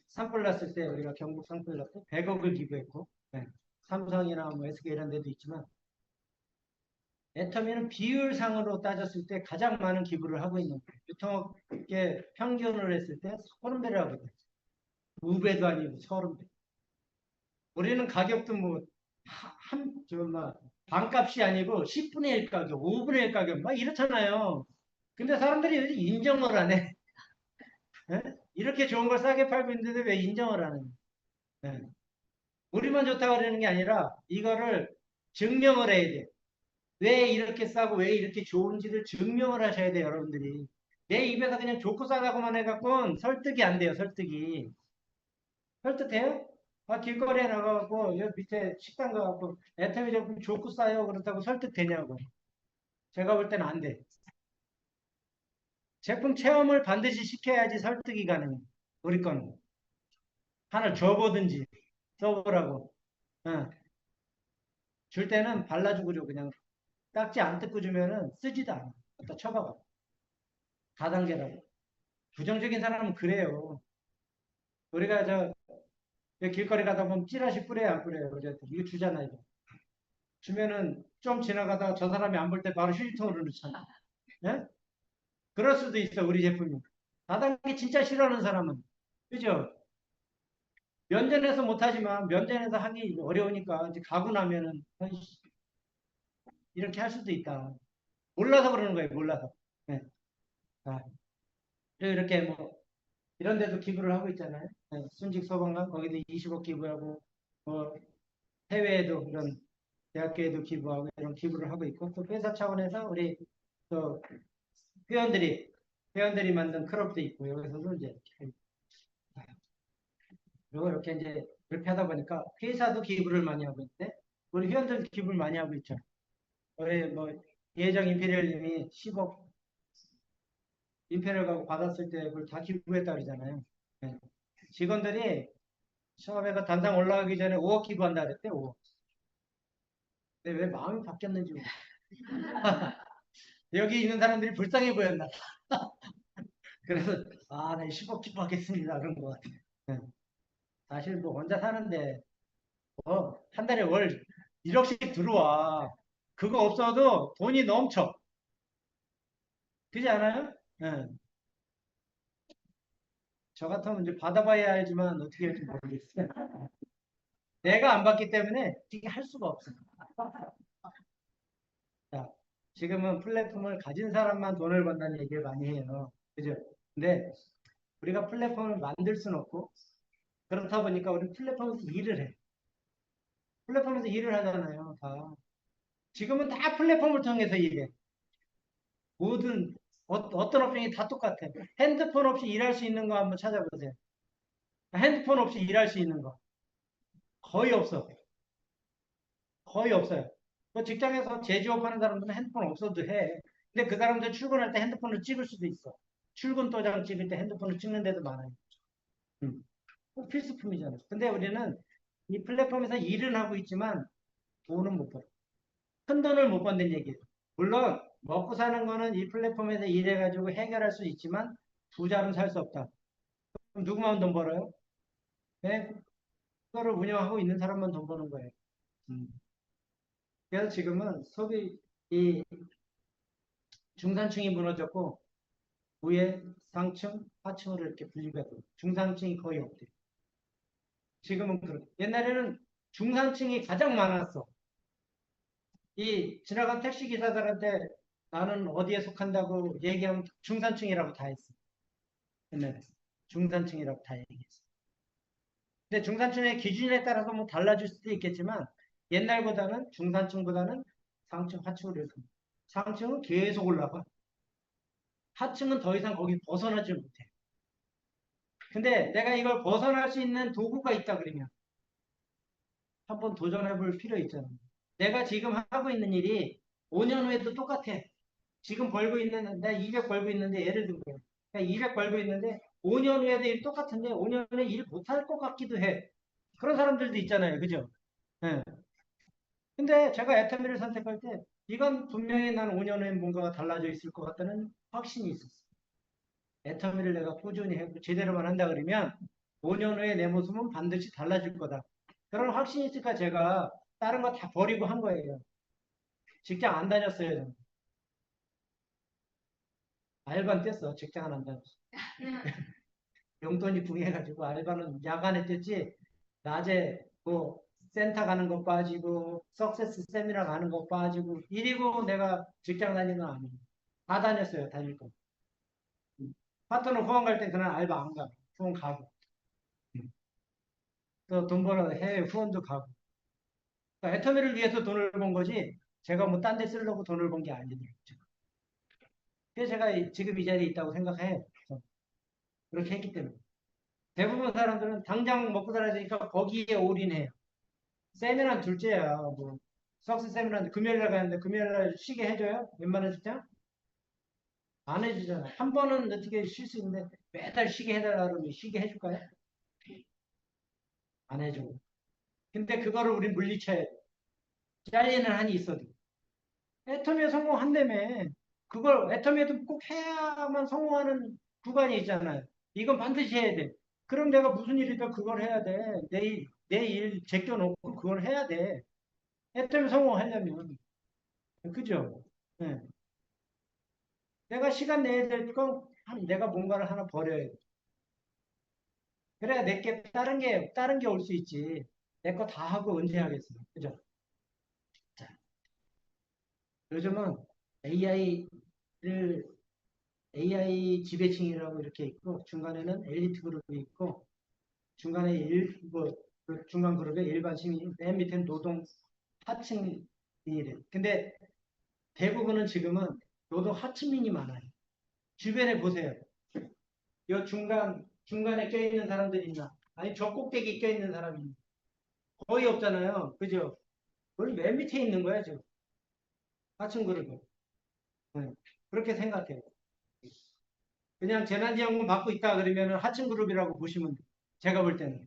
Speaker 1: 산불 났을 때 우리가 경북 산불 났을 때 100억을 기부했고, 예, 삼성이나 뭐 SK 이런 데도 있지만 애터미는 비율상으로 따졌을 때 가장 많은 기부를 하고 있는 거예요. 유통업계 평균을 했을 때 30배를 하고 있어요. 2배도 아니고 30배. 우리는 가격도 뭐, 반값이 아니고 10분의 1 가격, 5분의 1 가격, 막 이렇잖아요. 근데 사람들이 요즘 인정을 안 해. 예? 이렇게 좋은 걸 싸게 팔고 있는데 왜 인정을 안 해? 예. 우리만 좋다고 그러는 게 아니라 이거를 증명을 해야 돼. 왜 이렇게 싸고 왜 이렇게 좋은지를 증명을 하셔야 돼요, 여러분들이. 내 입에서 그냥 좋고 싸다고만 해갖고는 설득이 안 돼요, 설득이. 설득돼요? 길거리에 나가갖고, 여기 밑에 식당 가갖고, 애터미 제품 좋고 싸요. 그렇다고 설득되냐고. 제가 볼 때는 안 돼. 제품 체험을 반드시 시켜야지 설득이 가능해. 우리 건. 하나 줘보든지, 써보라고. 어. 줄 때는 발라주고 줘. 그냥 딱지 안 뜯고 주면은 쓰지도 않아. 갖다 쳐박아. 다단계라고. 부정적인 사람은 그래요. 우리가 길거리 가다 보면 찌라시 뿌려요, 안 뿌려요? 어쨌든. 이거 주잖아, 이거. 주면은 좀 지나가다가 저 사람이 안 볼 때 바로 휴지통으로 넣잖아. 예? 그럴 수도 있어, 우리 제품이. 다단계 진짜 싫어하는 사람은. 그죠? 면전에서 못하지만 면전에서 하기 어려우니까 이제 가고 나면은 이렇게 할 수도 있다. 몰라서 그러는 거예요, 몰라서. 예. 자, 그리고 이렇게 뭐 이런 데도 기부를 하고 있잖아요. 예, 순직 소방관 거기도 20억 기부하고 뭐 해외에도 이런 대학교에도 기부하고 이런 기부를 하고 있고 또 회사 차원에서 우리 또 회원들이 만든 클럽도 있고 여기서도 이제 그리고 이렇게 이제 그렇게 하다 보니까 회사도 기부를 많이 하고 있는데 우리 회원들도 기부를 많이 하고 있죠. 올해 뭐 예정 임페리얼님이 10억 임페리얼 가고 받았을 때 그걸 다 기부했다 그러잖아요. 네. 직원들이 처음에 단상 올라가기 전에 5억 기부한다 그랬대. 5억. 근데 왜 마음이 바뀌었는지 여기 있는 사람들이 불쌍해 보였나. 그래서 네 10억 기부하겠습니다 그런 것 같아요. 네. 사실 뭐 혼자 사는데 한 달에 월 1억씩 들어와. 그거 없어도 돈이 넘쳐. 그렇지 않아요? 네. 저 같으면 이제 받아봐야 알지만 어떻게 할지 모르겠어요. 내가 안 받기 때문에 어떻게 할 수가 없어요. 자, 지금은 플랫폼을 가진 사람만 돈을 번다는 얘기를 많이 해요. 그죠? 근데 우리가 플랫폼을 만들 수는 없고 그렇다 보니까 우리 플랫폼에서 일을 해. 플랫폼에서 일을 하잖아요. 다. 지금은 다 플랫폼을 통해서 일해. 모든 어떤 업종이 다 똑같아. 핸드폰 없이 일할 수 있는 거 한번 찾아보세요. 핸드폰 없이 일할 수 있는 거 거의 없어. 거의 없어요. 뭐 직장에서 제조업 하는 사람들은 핸드폰 없어도 해. 근데 그 사람들 출근할 때 핸드폰을 찍을 수도 있어. 출근 도장 찍을 때 핸드폰을 찍는 데도 많아요. 꼭 필수품이잖아요. 근데 우리는 이 플랫폼에서 일은 하고 있지만 돈은 못 벌어. 큰 돈을 못 번다는 얘기예요. 물론 먹고 사는 거는 이 플랫폼에서 일해가지고 해결할 수 있지만 부자는 살 수 없다. 그럼 누구만 돈 벌어요? 네? 그거를 운영하고 있는 사람만 돈 버는 거예요. 음. 그래서 지금은 이 중산층이 무너졌고 위에 상층, 하층으로 이렇게 분리가 돼요. 중산층이 거의 없대요. 지금은 그렇고 옛날에는 중산층이 가장 많았어. 이 지나간 택시 기사들한테 나는 어디에 속한다고 얘기하면 중산층이라고 다 했어. 옛날에 중산층이라고 다 얘기했어. 근데 중산층의 기준에 따라서 뭐 달라질 수도 있겠지만 옛날보다는 중산층보다는 상층, 하층으로 이렇게 상층은 계속 올라가. 하층은 더 이상 거기 벗어나지 못해. 근데 내가 이걸 벗어날 수 있는 도구가 있다 그러면 한번 도전해 볼 필요 있잖아. 내가 지금 하고 있는 일이 5년 후에도 똑같아. 지금 벌고 있는, 내가 200 벌고 있는데, 예를 들면, 내가 200 벌고 있는데, 5년 후에도 일 똑같은데, 5년 후에 일 못할 것 같기도 해. 그런 사람들도 있잖아요. 그죠? 예. 근데 제가 애터미를 선택할 때, 이건 분명히 난 5년 후에 뭔가가 달라져 있을 것 같다는 확신이 있었어. 애터미를 내가 꾸준히 해, 제대로만 한다 그러면, 5년 후에 내 모습은 반드시 달라질 거다. 그런 확신이 있으니까 제가 다른 거 다 버리고 한 거예요. 직장 안 다녔어요. 저는. 알바는 뗐어. 직장은 안 다녔어. 용돈이 궁해가지고 알바는 야간에 뗐지. 낮에 뭐 센터 가는 거 빠지고 석세스 세미나 가는 거 빠지고 이리고 내가 직장 다니는 건 아니에요. 다 다녔어요. 다닐 거. 파트너 후원 갈 때 그날 알바 안 가. 후원 가고. 또 돈 벌어 해외 후원도 가고. 그러니까 애터미를 위해서 돈을 번 거지. 제가 뭐 딴 데 쓰려고 돈을 번 게 아니더라고요. 그래서 제가 지금 이 자리에 있다고 생각해요. 그렇게 했기 때문에. 대부분 사람들은 당장 먹고 살아야 되니까 거기에 올인해요. 세미나는 둘째야. 뭐 석스 세미나인데 금요일날 가는데 금요일날 쉬게 해줘요? 웬만한 직장? 안 해주잖아. 한 번은 어떻게 쉴 수 있는데 매달 쉬게 해달라 그러면 쉬게 해줄까요? 안 해줘. 근데 그거를 우린 물리쳐야 돼. 잘리는 한이 있어도. 애터미에 성공한다며. 그걸 애터미에도 꼭 해야만 성공하는 구간이 있잖아요. 이건 반드시 해야 돼. 그럼 내가 무슨 일이든 그걸 해야 돼. 내일 제껴놓고 그걸 해야 돼. 애터미 성공하려면. 그죠? 네. 내가 시간 내야 될 건 내가 뭔가를 하나 버려야 돼. 그래야 내게 다른 게 올 수 있지. 내 거 다 하고 언제 하겠어. 그죠? 자, 요즘은 AI를 AI 지배층이라고 이렇게 있고 중간에는 엘리트 그룹이 있고 중간에 그 중간 그룹에 일반 시민 맨 밑에는 노동 하층인이 래 근데 대부분은 지금은 노동 하층민이 많아요. 주변에 보세요. 이 중간에 껴있는 사람들이 있나? 아니 저 꼭대기 껴있는 사람이 있나? 거의 없잖아요. 그죠? 우리 맨 밑에 있는 거야 지금 하층 그룹은. 네. 그렇게 생각해요. 그냥 재난지원금 받고 있다 그러면 하층 그룹이라고 보시면 돼요. 제가 볼 때는.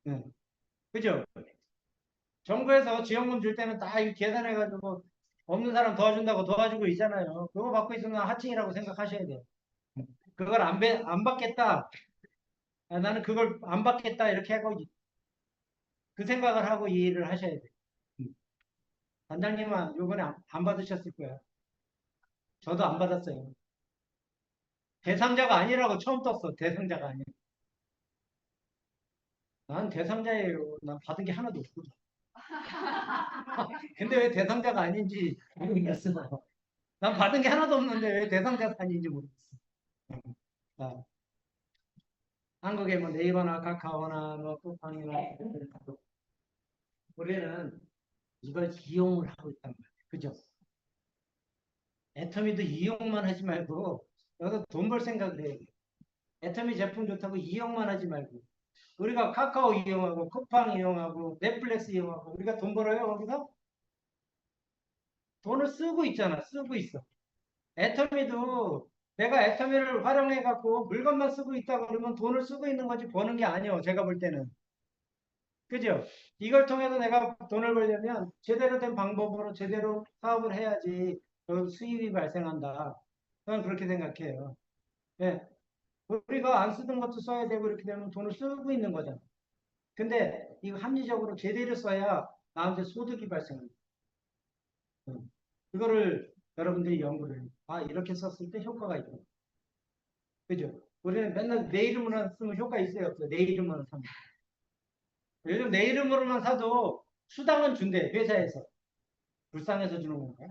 Speaker 1: 네. 그죠? 정부에서 지원금 줄 때는 다 이거 계산해가지고 없는 사람 도와준다고 도와주고 있잖아요. 그거 받고 있으면 하층이라고 생각하셔야 돼요. 그걸 안 받겠다. 아, 나는 그걸 안 받겠다. 이렇게 하고 그 생각을 하고 이 일을 하셔야 돼요. 단장님은 요번에 안 받으셨을 거예요. 저도 안 받았어요. 대상자가 아니라고 처음 떴어. 대상자가 아니에요. 난 대상자예요. 난 받은 게 하나도 없거든. 근데 왜 대상자가 아닌지 모르겠어. 난 받은 게 하나도 없는데 왜 대상자가 아닌지 모르겠어. 아, 한국에 뭐 네이버나 카카오나 뭐 쿠팡이나 우리는 이걸 이용을 하고 있단 말이에요. 그죠? 애터미도 이용만 하지 말고 여기서 돈 벌 생각을 해야 돼. 애터미 제품 좋다고 이용만 하지 말고 우리가 카카오 이용하고 쿠팡 이용하고 넷플릭스 이용하고 우리가 돈 벌어요 거기서? 돈을 쓰고 있잖아. 쓰고 있어. 애터미도 내가 애터미를 활용해 갖고 물건만 쓰고 있다 그러면 돈을 쓰고 있는 거지 버는 게 아니에요. 제가 볼 때는. 그죠? 이걸 통해서 내가 돈을 벌려면 제대로 된 방법으로 제대로 사업을 해야지 수입이 발생한다. 저는 그렇게 생각해요. 예. 우리가 안 쓰던 것도 써야 되고 이렇게 되면 돈을 쓰고 있는 거잖아. 근데 이거 합리적으로 제대로 써야 나한테 소득이 발생합니다. 그거를 여러분들이 연구를 해요. 아, 이렇게 썼을 때 효과가 있다. 그죠? 우리는 맨날 내 이름으로만 쓰면 효과 있어요, 없어요? 내 이름으로만 사면. 요즘 내 이름으로만 사도 수당은 준대, 회사에서. 불쌍해서 주는 건가?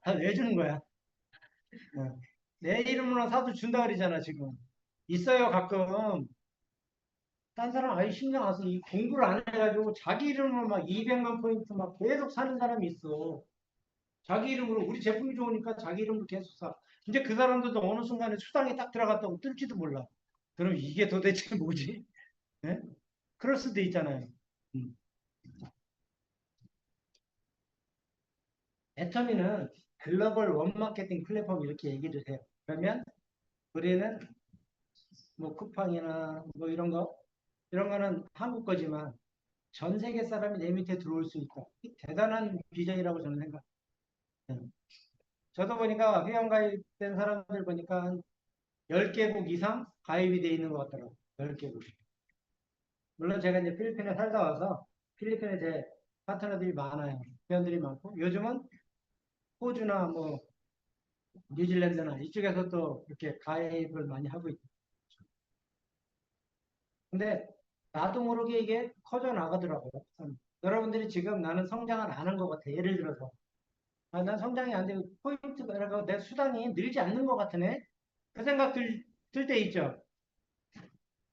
Speaker 1: 다 왜 주는 거야? 어. 내 이름으로 사도 준다 그러잖아, 지금. 있어요, 가끔. 딴 사람 아예 신경 안 써. 이 공부를 안 해가지고 자기 이름으로 막 200만 포인트 막 계속 사는 사람이 있어. 자기 이름으로, 우리 제품이 좋으니까 자기 이름으로 계속 사. 이제 그 사람들도 어느 순간에 수당이 딱 들어갔다고 뜰지도 몰라. 그럼 이게 도대체 뭐지? 예? 그럴 수도 있잖아요. 음. 애터미는 글로벌 원마케팅 플랫폼 이렇게 얘기를 해요. 그러면 우리는 뭐 쿠팡이나 뭐 이런 거는 한국 거지만 전 세계 사람이 내 밑에 들어올 수 있다. 대단한 비전이라고 저는 생각해요. 저도 보니까 회원 가입된 사람들 보니까 한 10개국 이상 가입이 돼 있는 것 같더라고요. 10개국. 물론 제가 이제 필리핀에 살다 와서 필리핀에 제 파트너들이 많아요. 회원들이 많고 요즘은 호주나 뭐 뉴질랜드나 이쪽에서 또 이렇게 가입을 많이 하고 있죠. 근데 나도 모르게 이게 커져 나가더라고요. 여러분들이 지금 나는 성장을 안 한 것 같아. 예를 들어서 난 성장이 안 되고 포인트가 내 수당이 늘지 않는 것 같으네. 그 생각 들 때 있죠.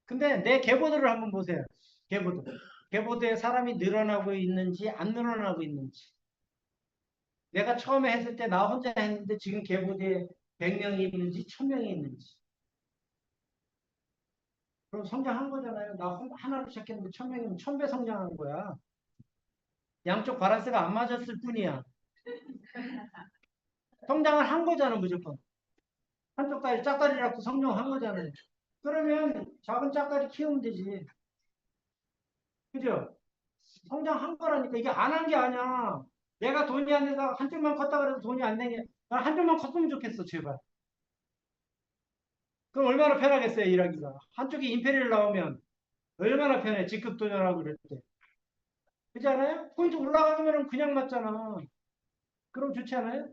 Speaker 1: 근데 내 계보들을 한번 보세요. 계보들. 계보드에 사람이 늘어나고 있는지 안 늘어나고 있는지. 내가 처음에 했을 때 나 혼자 했는데 지금 계보드에 100명이 있는지 1000명이 있는지. 그럼 성장한 거잖아요. 나 하나로 시작했는데 1000명이면 1000배 성장한 거야. 양쪽 바란스가 안 맞았을 뿐이야. 성장을 한 거잖아, 무조건. 한쪽 다리 짝다리라고 성장한 거잖아요. 그러면 작은 짝다리 키우면 되지. 그죠? 성장한 거라니까. 이게 안 한 게 아니야. 내가 돈이 안 돼서 한쪽만 컸다 그래도 돈이 안 되게. 난 한쪽만 컸으면 좋겠어, 제발. 그럼 얼마나 편하겠어요, 일하기가. 한쪽이 임페리얼 나오면 얼마나 편해, 직급 도전하고 그럴 때. 그렇지 않아요? 포인트 올라가면 그냥 맞잖아. 그럼 좋지 않아요?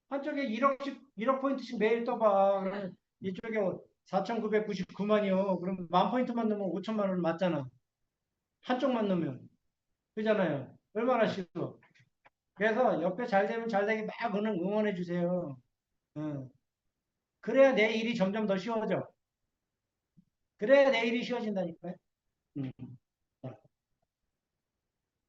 Speaker 1: 한쪽에 1억 포인트씩 매일 떠봐. 그러면 이쪽에 4,999만이요. 그럼 만 포인트만 넣으면 5천만 원 맞잖아. 한쪽만 넣으면. 그잖아요. 얼마나 쉬워. 그래서 옆에 잘 되면 잘 되게 막 응원해 주세요. 응. 그래야 내 일이 점점 더 쉬워져. 그래야 내 일이 쉬워진다니까요. 음.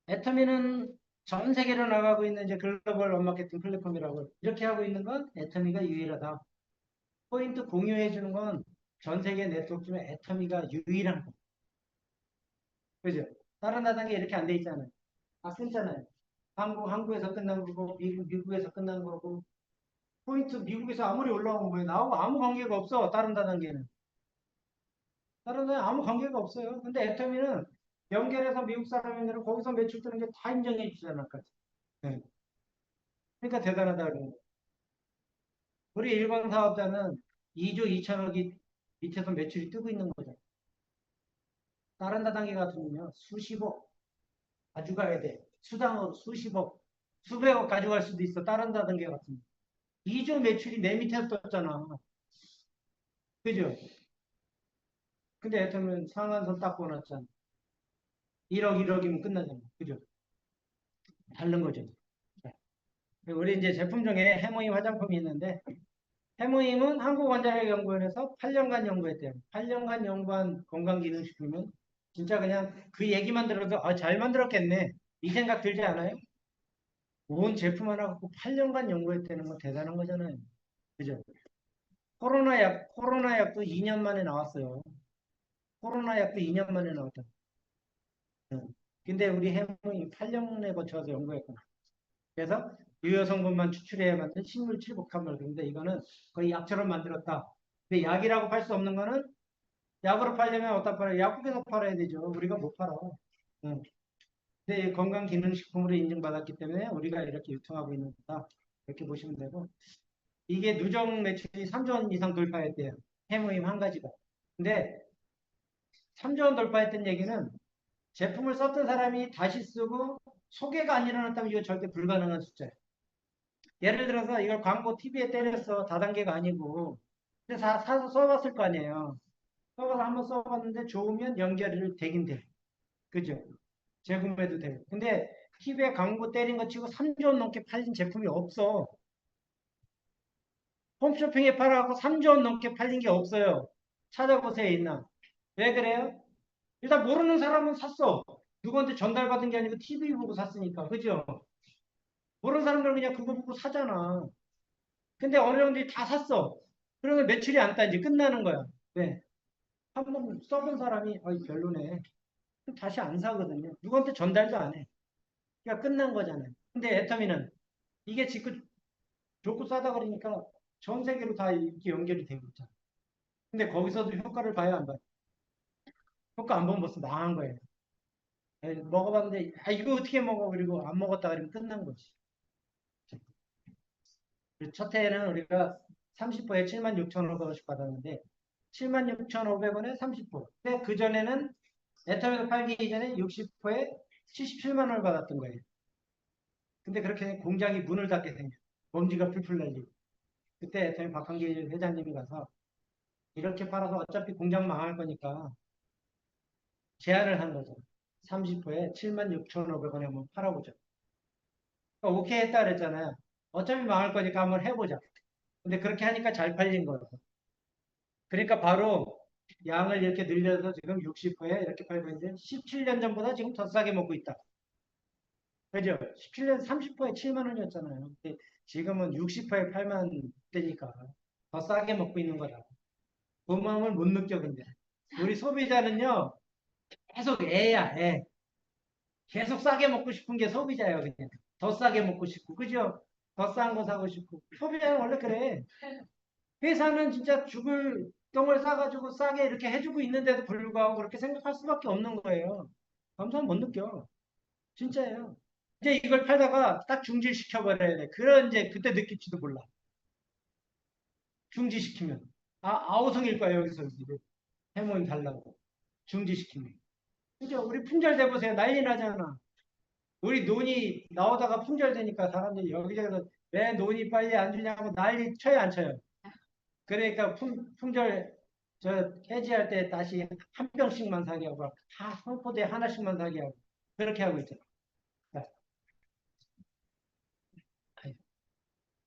Speaker 1: 애터미는 전 세계로 나가고 있는 이제 글로벌 원마케팅 플랫폼이라고 이렇게 하고 있는 건 애터미가 유일하다. 포인트 공유해 주는 건 전 세계 네트워크 중에 애터미가 유일한 거. 그죠? 다른 나라에 이렇게 안 돼 있잖아요. 다 끊잖아요. 한국에서 끝난 거고, 미국에서 끝난 거고, 포인트 미국에서 아무리 올라온 거예요. 나하고 아무 관계가 없어. 다른 다단계는. 다른 데는 아무 관계가 없어요. 근데 애터미는 연결해서 미국 사람들은 거기서 매출 뜨는 게 다 인정해 주잖아. 네. 그러니까 대단하다고. 우리 일반 사업자는 2조 2천억이 밑에서 매출이 뜨고 있는 거죠. 다른 다단계 같으면요. 수십억 가져가야 돼. 수당으로 수십억, 수백억 가져갈 수도 있어. 다른 다단계 같으면. 2조 매출이 내 밑에서 떴잖아. 그죠? 근데 애터미는 상한선 딱 보놨잖아. 1억, 1억이면 끝나잖아. 그죠? 다른 거죠. 자, 우리 이제 제품 중에 해모임 화장품이 있는데 해모임은 한국원자력연구원에서 8년간 연구했대요. 8년간 연구한 건강기능식품은 진짜 그냥 그 얘기만 들어도 잘 만들었겠네. 이 생각 들지 않아요? 온 제품 하나 갖고 8년간 연구했다는 건 대단한 거잖아요. 그죠? 코로나 약도 2년 만에 나왔어요. 코로나 약도 2년 만에 나왔다. 응. 근데 우리 해모임 8년에 거쳐서 연구했구나. 그래서 유효 성분만 추출해야 만든 식물 칠곡합물. 근데 이거는 거의 약처럼 만들었다. 근데 약이라고 팔 수 없는 거는 약으로 팔려면 어디다 팔아요? 약국에서 팔아야 되죠. 우리가 못 팔아. 응. 근데 건강기능식품으로 인증받았기 때문에 우리가 이렇게 유통하고 있는 거다. 이렇게 보시면 되고. 이게 누적 매출이 3조 원 이상 돌파했대요. 해모임 한 가지가. 근데 3조 원 돌파했던 얘기는 제품을 썼던 사람이 다시 쓰고 소개가 안 일어났다면 이거 절대 불가능한 숫자예요. 예를 들어서 이걸 광고 TV에 때렸어. 다단계가 아니고. 근데 사서 써봤을 거 아니에요. 써봐서 한번 써봤는데 좋으면 연결이 되긴 돼. 그죠? 재구매도 돼요. 근데 TV에 광고 때린 거 치고 3조 원 넘게 팔린 제품이 없어. 홈쇼핑에 팔아갖고 3조 원 넘게 팔린 게 없어요. 찾아보세요, 있나. 왜 그래요? 일단 모르는 사람은 샀어. 누구한테 전달받은 게 아니고 TV 보고 샀으니까. 그죠? 모르는 사람들은 그냥 그거 보고 사잖아. 근데 어느 정도 다 샀어. 그러면 매출이 안 따지. 끝나는 거야. 왜? 한 번 써본 사람이 별로네. 그럼 다시 안 사거든요. 누구한테 전달도 안 해. 그러니까 끝난 거잖아요. 근데 애터미는 이게 지금 좋고 싸다 그러니까 전 세계로 다 이렇게 연결이 되고 있잖아. 근데 거기서도 효과를 봐야 안 봐요. 효과 안 보면 벌써 망한 거예요. 먹어봤는데 이거 어떻게 먹어? 그리고 안 먹었다 그러면 끝난 거지. 첫 해에는 우리가 30%에 7만 6천 원씩 받았는데 76,500원에 30%. 근데 그전에는 애텀에서 팔기 이전에 60%에 77만 원을 받았던 거예요. 근데 그렇게 공장이 문을 닫게 생겨. 먼지가 풀풀 날리고. 그때 애텀에 박한기 회장님이 가서 이렇게 팔아서 어차피 공장 망할 거니까 제안을 한 거죠. 30%에 76,500원에 한번 팔아보자. 그러니까 오케이 했다 그랬잖아요. 어차피 망할 거니까 한번 해보자. 근데 그렇게 하니까 잘 팔린 거예요. 그러니까 바로 양을 이렇게 늘려서 지금 60%에 이렇게 팔고 있는데 17년 전보다 지금 더 싸게 먹고 있다. 그죠? 17년 30%에 7만 원이었잖아요. 근데 지금은 60%에 8만 대니까 더 싸게 먹고 있는 거다. 그 마음을 못 느껴, 근데. 우리 소비자는요, 계속 애야, 애. 계속 싸게 먹고 싶은 게 소비자예요, 그냥. 더 싸게 먹고 싶고, 그죠? 더 싼 거 사고 싶고. 소비자는 원래 그래. 회사는 진짜 죽을 똥을 싸가지고 싸게 이렇게 해주고 있는데도 불구하고 그렇게 생각할 수밖에 없는 거예요. 감사는 못 느껴. 진짜예요. 이제 이걸 팔다가 딱 중지시켜버려야 돼. 그런 이제 그때 느낄지도 몰라. 중지시키면. 아우성일 거야, 여기서. 해모임 달라고. 중지시키면. 그죠? 우리 품절돼 보세요. 난리 나잖아. 우리 논이 나오다가 품절되니까 사람들이 여기저기서 왜 논이 빨리 안 주냐고 난리 쳐요, 안 쳐요? 그러니까 품절 저 해지할 때 다시 한 병씩만 사게 하고 한 포대에 하나씩만 사게 하고 그렇게 하고 있잖아.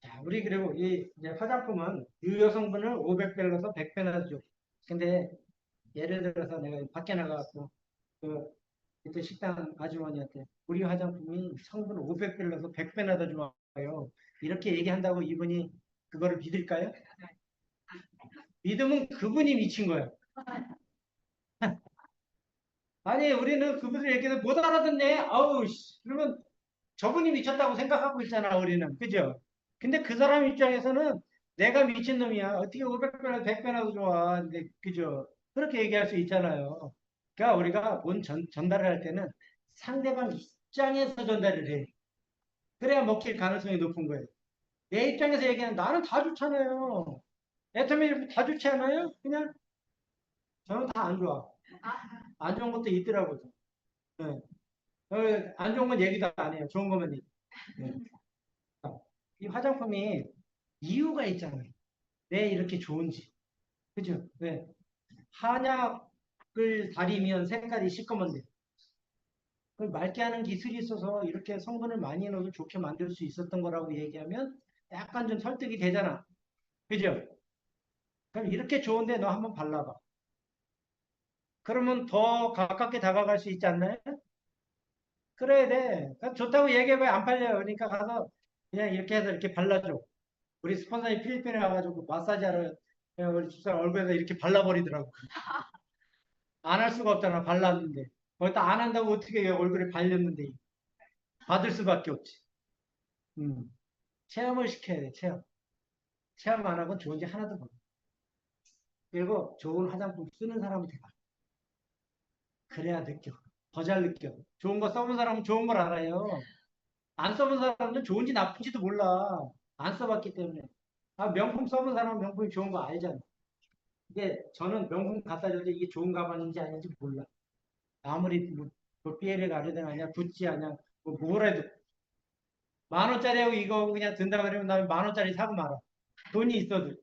Speaker 1: 자, 우리 그리고 이 이제 화장품은 유효 성분을 500배 넣어서 100배 넣어줘. 근데 예를 들어서 내가 밖에 나가서 그 그때 식당 아주머니한테 우리 화장품이 성분을 500배 넣어서 100배 넣어줘요. 이렇게 얘기한다고 이분이 그거를 믿을까요? 믿으면 그분이 미친 거예요. 아니 우리는 그분들 얘기를 못 알아듣네. 아우 씨. 그러면 저분이 미쳤다고 생각하고 있잖아 우리는. 그죠? 근데 그 사람 입장에서는 내가 미친 놈이야. 어떻게 500배나 100배나도 좋아. 근데 그죠? 그렇게 얘기할 수 있잖아요. 그러니까 우리가 뭔 전달을 할 때는 상대방 입장에서 전달을 해. 그래야 먹힐 가능성이 높은 거예요. 내 입장에서 얘기하는 나는 다 좋잖아요. 애터미 다 좋지 않아요? 그냥 저는 다 안 좋아. 안 좋은 것도 있더라고요. 네. 안 좋은 건 얘기도 안 해요. 좋은 거만 얘기. 네. 이 화장품이 이유가 있잖아요. 왜 이렇게 좋은지. 그죠? 왜? 한약을 달이면 색깔이 시꺼먼데. 그 맑게 하는 기술이 있어서 이렇게 성분을 많이 넣어서 좋게 만들 수 있었던 거라고 얘기하면 약간 좀 설득이 되잖아. 그죠? 그럼 이렇게 좋은데 너 한번 발라봐. 그러면 더 가깝게 다가갈 수 있지 않나요? 그래야 돼. 좋다고 얘기해봐야 안 팔려요. 그러니까 가서 그냥 이렇게 해서 이렇게 발라줘. 우리 스폰서님 필리핀에 와가지고 마사지하러 그냥 우리 집사람 얼굴에다 이렇게 발라버리더라고. 안 할 수가 없잖아. 발랐는데. 거기다 안 한다고 어떻게 얼굴에 발렸는데. 받을 수밖에 없지. 음. 체험을 시켜야 돼. 체험. 체험 안 하고 좋은지 하나도 몰라. 그리고 좋은 화장품 쓰는 사람한테 가. 그래야 느껴. 더 잘 느껴. 좋은 거 써본 사람은 좋은 걸 알아요. 안 써본 사람은 좋은지 나쁜지도 몰라. 안 써봤기 때문에. 명품 써본 사람은 명품이 좋은 거 알잖아. 이게 저는 명품 갖다 줘도 이게 좋은 가방인지 아닌지 몰라. 아무리 뭐 피에르 가르든 아니야, 구찌 아니야, 뭐 뭐래도 10,000원짜리하고 이거 그냥 든다 그러면 나 10,000원짜리 사고 말아. 돈이 있어도.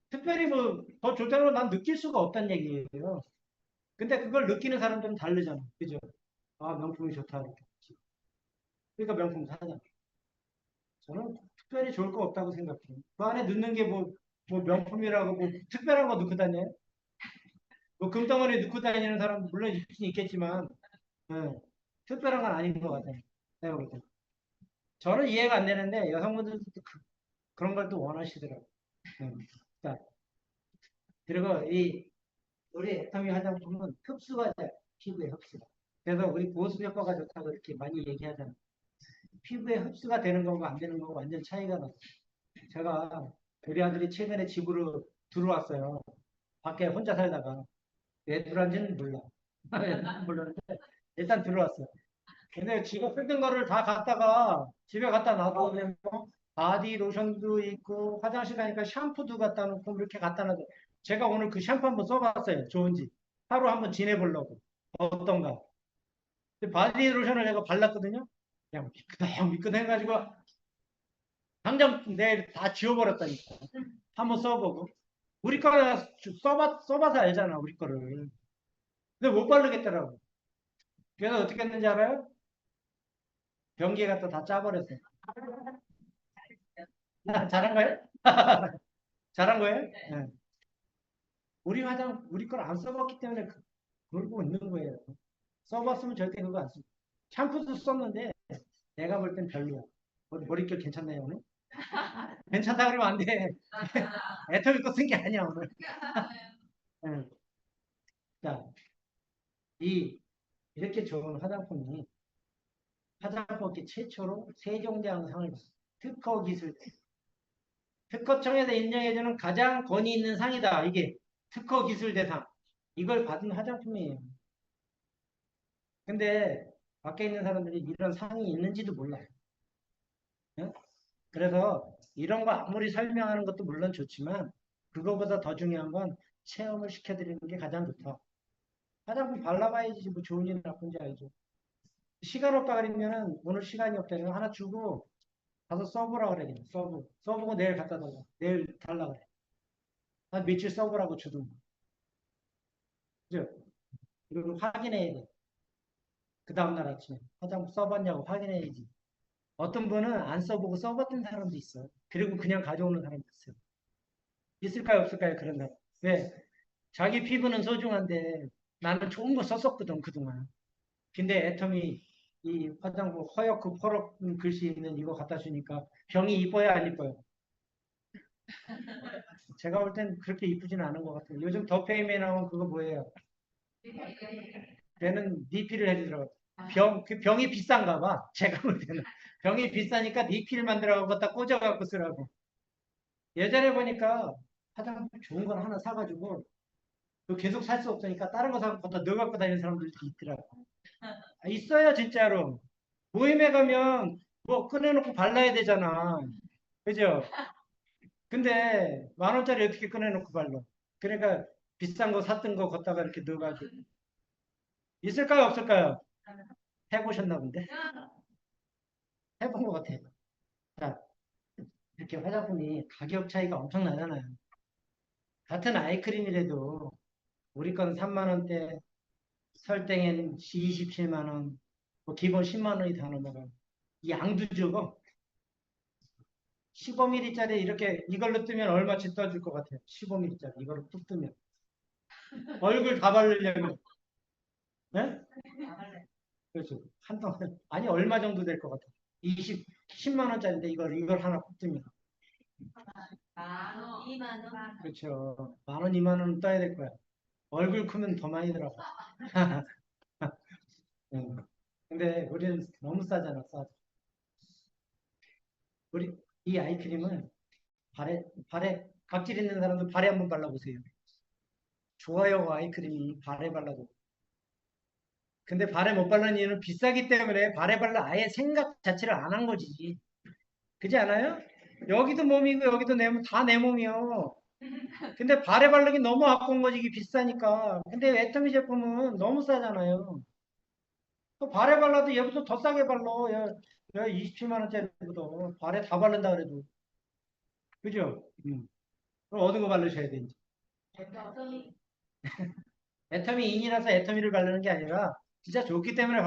Speaker 1: 특별히 뭐 더 좋다는 건 난 느낄 수가 없다는 얘기예요. 근데 그걸 느끼는 사람들은 다르잖아. 그죠? 명품이 좋다. 이렇게. 그러니까 명품 사잖아. 저는 특별히 좋을 거 없다고 생각해요. 그 안에 넣는 게 뭐 명품이라고 뭐 특별한 거 넣고 다녀요? 뭐 금덩어리 넣고 다니는 사람 물론 있긴 있겠지만 예, 특별한 건 아닌 것 같아요. 내가 볼 때. 저는 이해가 안 되는데 여성분들도 그런 걸 또 원하시더라고요. 자, 그리고 이 우리 애터미 화장품은 흡수가 잘 피부에 흡수가. 그래서 우리 보습 효과가 좋다고 이렇게 많이 얘기하잖아요. 피부에 흡수가 되는 거고 안 되는 거고 완전 차이가 나요. 제가 우리 아들이 최근에 집으로 들어왔어요. 밖에 혼자 살다가 왜 들어왔는지는 몰라. 몰랐는데 일단 들어왔어요. 근데 지가 쓰던 거를 다 갖다가 집에 갖다 놔두고 바디 로션도 있고 화장실 가니까 샴푸도 갖다 놓고 이렇게 갖다 놔둬. 제가 오늘 그 샴푸 한번 써봤어요. 좋은지. 하루 한번 지내보려고. 어떤가. 근데 바디로션을 내가 발랐거든요. 그냥 미끈해가지고 당장 내일 다 지워버렸다니까. 한번 써보고. 우리 거를 써봐서 알잖아, 우리 거를. 근데 못 바르겠더라고. 그래서 어떻게 했는지 알아요? 변기에 갖다 다 짜버렸어요. 잘한 거예요? 잘한 거예요? 네. 우리 걸 안 써봤기 때문에 그러고 있는 거예요. 써봤으면 절대 그거 안 써. 샴푸도 썼는데 내가 볼 땐 별로야. 머릿결 괜찮나요, 오늘? 괜찮다 그러면 안 돼. 애터미 거 쓴 게 아니야, 오늘. 응. 자, 이렇게 좋은 화장품이 화장품업계 최초로 세종대왕상을 받았어요. 특허 기술. 특허청에서 인정해주는 가장 권위 있는 상이다. 이게 특허 기술 대상. 이걸 받은 화장품이에요. 근데 밖에 있는 사람들이 이런 상이 있는지도 몰라요. 응? 그래서 이런 거 아무리 설명하는 것도 물론 좋지만 그거보다 더 중요한 건 체험을 시켜드리는 게 가장 좋다. 화장품 발라봐야지 뭐 좋은지 나쁜지 알죠. 시간 없다 그러면은 오늘 시간이 없다 그러면 하나 주고 가서 써보라 그래. 써보고 내일 갖다 달라. 내일 달라 그래. 한 며칠 써보라고 주든. 그죠? 이걸 확인해야 돼. 그 다음날 아침에 화장품 써봤냐고 확인해야지. 어떤 분은 안 써보고 써봤던 사람도 있어요. 그리고 그냥 가져오는 사람도 있어요. 있을까요, 없을까요? 그런 사람. 왜? 자기 피부는 소중한데 나는 좋은 거 썼었거든, 그동안. 근데 애텀이 이 화장품 허옇고 퍼럭 글씨 있는 이거 갖다 주니까 병이 이뻐요, 안 이뻐요? 제가 볼 땐 그렇게 이쁘지는 않은 것 같아요. 요즘 더페임에 나온 그거 뭐예요? 걔는 리필을 해주더라고요. 그 병이 비싼가 봐. 제가 볼 때는. 병이 비싸니까 리필 만들어갖고 갖다 꽂아갖고 쓰라고. 예전에 보니까 화장품 좋은 걸 하나 사가지고 그 계속 살 수 없으니까 다른 거 사고 갖다 넣어 갖고 다니는 사람들도 있더라고. 있어요, 진짜로. 모임에 가면 뭐 꺼내놓고 발라야 되잖아. 그죠? 근데 10,000원짜리 어떻게 꺼내놓고 발라? 그러니까 비싼 거 샀던 거 걷다가 이렇게 넣어가지고. 있을까요, 없을까요? 해보셨나 본데? 해본 것 같아요. 자, 이렇게 화장품이 가격 차이가 엄청 나잖아요. 같은 아이크림이라도 우리 건 3만 원대, 설땡엔 27만 원, 뭐 기본 10만 원이 다 넘어가고. 이 양도 적어. 15ml짜리 이렇게 이걸로 뜨면 얼마치 떠줄 것 같아요. 15ml짜리 이걸로 뚝 뜨면. 얼굴 다 바르려면. 네? 그렇죠. 한동안 아니 얼마 정도 될 것 같아요. 10만 원짜리인데 이걸 하나 뚝 뜨면.
Speaker 2: 만 원, 2만 원.
Speaker 1: 그렇죠. 10,000원, 20,000원 떠야 될 거야. 얼굴 크면 더 많이 들어가. 응. 근데 우리는 너무 싸잖아, 싸. 우리 이 아이크림은 발에 각질 있는 사람들 발에 한번 발라보세요. 좋아요, 아이크림이 발에 발라도. 근데 발에 못 바르는 이유는 비싸기 때문에 발에 발라 아예 생각 자체를 안 한 거지. 그렇지 않아요? 여기도 몸이고 여기도 다 내 몸이요. 근데 발에 바르기 너무 아까운 거지 이게 비싸니까. 근데 애터미 제품은 너무 싸잖아요. 또 발에 발라도 얘보다 더 싸게 발라. 야 27만 원짜리보다 발에 다 바른다 그래도. 그죠? 그럼 어느 거 바르셔야 되는지. 애터미 인이라서 애터미를 바르는 게 아니라 진짜 좋기 때문에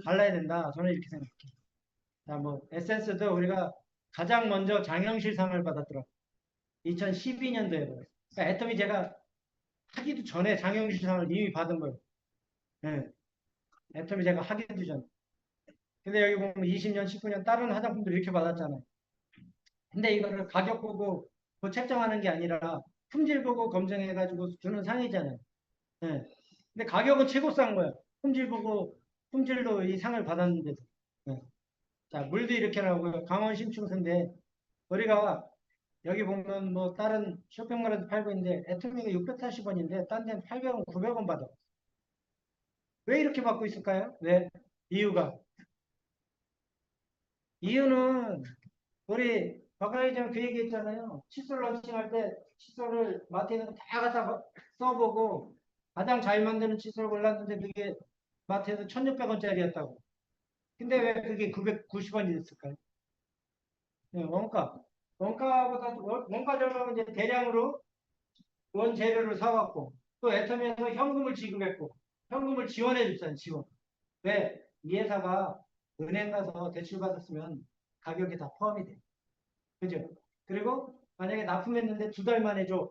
Speaker 1: 발라야 된다. 저는 이렇게 생각해요. 자, 뭐 에센스도 우리가 가장 먼저 장영실상을 받았더라. 2012년도에. 그러니까 애터미 제가 하기도 전에 장영실상을 이미 받은 거예요. 예. 애터미 제가 하기도 전. 근데 여기 보면 20년, 19년 다른 화장품들 이렇게 받았잖아요. 근데 이거를 가격 보고 뭐 책정하는 게 아니라 품질 보고 검증해가지고 주는 상이잖아요. 예. 근데 가격은 최고 싼 거예요. 품질 보고 품질로 이 상을 받았는데도. 예. 자, 물도 이렇게 나오고요. 강원 심층수인데 우리가 여기 보면 뭐 다른 쇼핑몰에도 팔고 있는데 애터미가 640원인데 딴 데는 800원, 900원 받아. 왜 이렇게 받고 있을까요? 왜? 이유가. 이유는 우리 아까 전에 그 얘기 했잖아요. 칫솔 런칭할 때 칫솔을 마트에서 다 갖다 써보고 가장 잘 만드는 칫솔 골랐는데 그게 마트에서 1,600원짜리였다고. 근데 왜 그게 990원이 됐을까요? 네, 원가. 원가 절감은 이제 대량으로 원재료를 사왔고 또 애터미에서 현금을 지급했고 현금을 지원해 줬잖아요. 지원. 왜? 이 회사가 은행 가서 대출 받았으면 가격이 다 포함이 돼. 그죠? 그리고 만약에 납품했는데 2달 만에 줘.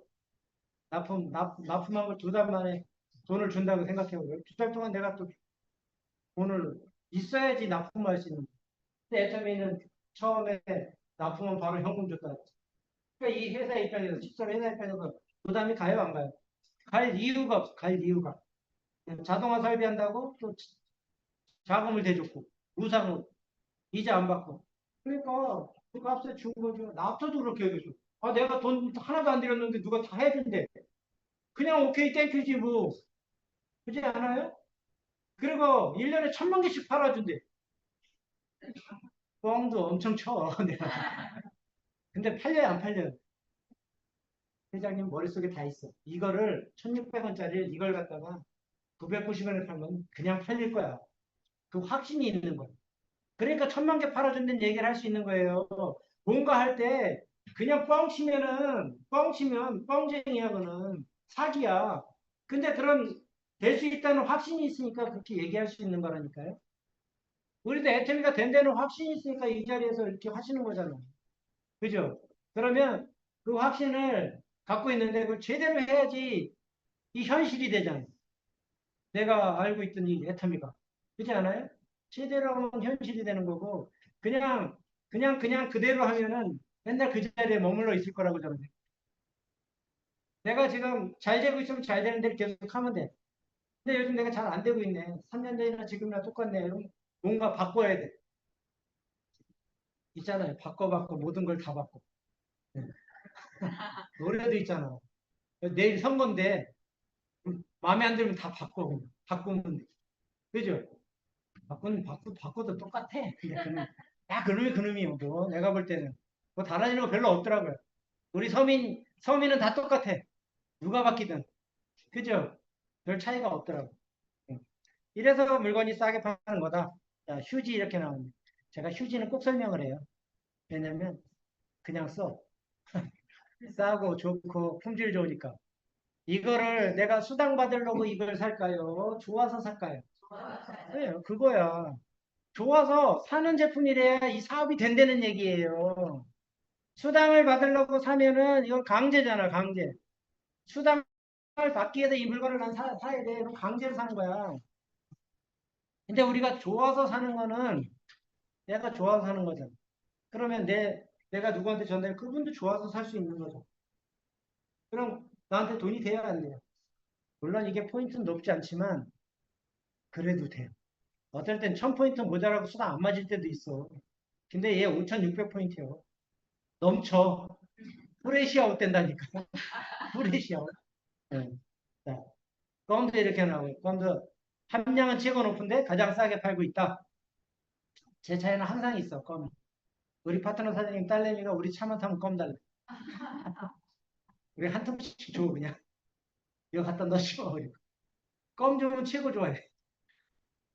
Speaker 1: 납품한 걸 2달 만에 돈을 준다고 생각해보세요. 2달 동안 내가 또 돈을 있어야지 납품할 수 있는. 근데 애터미는 처음에 납품은 바로 현금 줬다. 그러니까 이 회사 입장에서, 칫솔 회사 입장에서 부담이 가요, 안 가요? 갈 이유가 없어, 갈 이유가. 자동화 설비한다고 또 자금을 대줬고, 무상으로, 이자 안 받고. 그러니까 그 값에 준 거죠. 나도 그렇게 얘기해줘. 아, 내가 돈 하나도 안 들였는데 누가 다 해준대. 그냥 오케이, 땡큐지 뭐. 그렇지 않아요? 그리고 1년에 1,000만 개씩 팔아준대. 뻥도 엄청 쳐, 내가. 근데 팔려요, 안 팔려요? 회장님 머릿속에 다 있어. 이거를 1,600원짜리 이걸 갖다가 990원에 팔면 그냥 팔릴 거야. 그 확신이 있는 거야. 그러니까 1,000만 개 팔아준다는 얘기를 할 수 있는 거예요. 뭔가 할 때 그냥 뻥치면 뻥쟁이야, 그는 사기야. 근데 그런 될 수 있다는 확신이 있으니까 그렇게 얘기할 수 있는 거라니까요. 우리도 애터미가 된다는 확신이 있으니까 이 자리에서 이렇게 하시는 거잖아요. 그죠? 그러면 그 확신을 갖고 있는데 그걸 제대로 해야지 이 현실이 되잖아요. 내가 알고 있던 이 애터미가. 그렇지 않아요? 제대로 하면 현실이 되는 거고, 그냥 그대로 하면은 맨날 그 자리에 머물러 있을 거라고 저는. 내가 지금 잘 되고 있으면 잘 되는 대로 계속 하면 돼. 근데 요즘 내가 잘 안 되고 있네. 3년 전이나 지금이나 똑같네. 그럼 뭔가 바꿔야 돼. 있잖아요. 바꿔 모든 걸 다 바꿔. 네. 노래도 있잖아. 내일 선거인데 마음에 안 들면 다 바꿔. 그냥. 바꾸면 돼. 그죠? 바꿔도 똑같아. 근데 그놈이 그놈이요. 뭐 내가 볼 때는 뭐 달라지는 거 별로 없더라고요. 우리 서민은 다 똑같아. 누가 바뀌든 그죠? 별 차이가 없더라고. 응. 이래서 물건이 싸게 파는 거다. 자, 휴지 이렇게 나오는데 제가 휴지는 꼭 설명을 해요. 왜냐면 그냥 써. 싸고 좋고 품질 좋으니까. 이거를 내가 수당 받으려고 이걸 살까요? 좋아서 살까요? 네, 그거야. 좋아서 사는 제품이래야 이 사업이 된다는 얘기예요. 수당을 받으려고 사면은 이건 강제잖아, 강제. 수당을 받기 위해서 이 물건을 난 사야 돼. 그럼 강제로 사는 거야. 근데 우리가 좋아서 사는 거는 내가 좋아서 사는 거잖아. 그러면 내가 누구한테 전달, 그분도 좋아서 살 수 있는 거죠. 그럼 나한테 돈이 돼야 안 돼요. 물론 이게 포인트는 높지 않지만 그래도 돼요. 어떨 땐 1000포인트 모자라고 수당 안 맞을 때도 있어. 근데 얘 5600포인트요. 넘쳐. 프레시아웃 된다니까. 프레시아웃. 네. 자, 껌도 이렇게 나오고, 껌도 함량은 최고 높은데 가장 싸게 팔고 있다. 제 차에는 항상 있어, 껌이. 우리 파트너 사장님 딸내미가 우리 차만 타면 껌 달래. 우리 한 통씩 줘, 그냥. 이거 갖다 넣어줘. 껌 주면 최고 좋아해.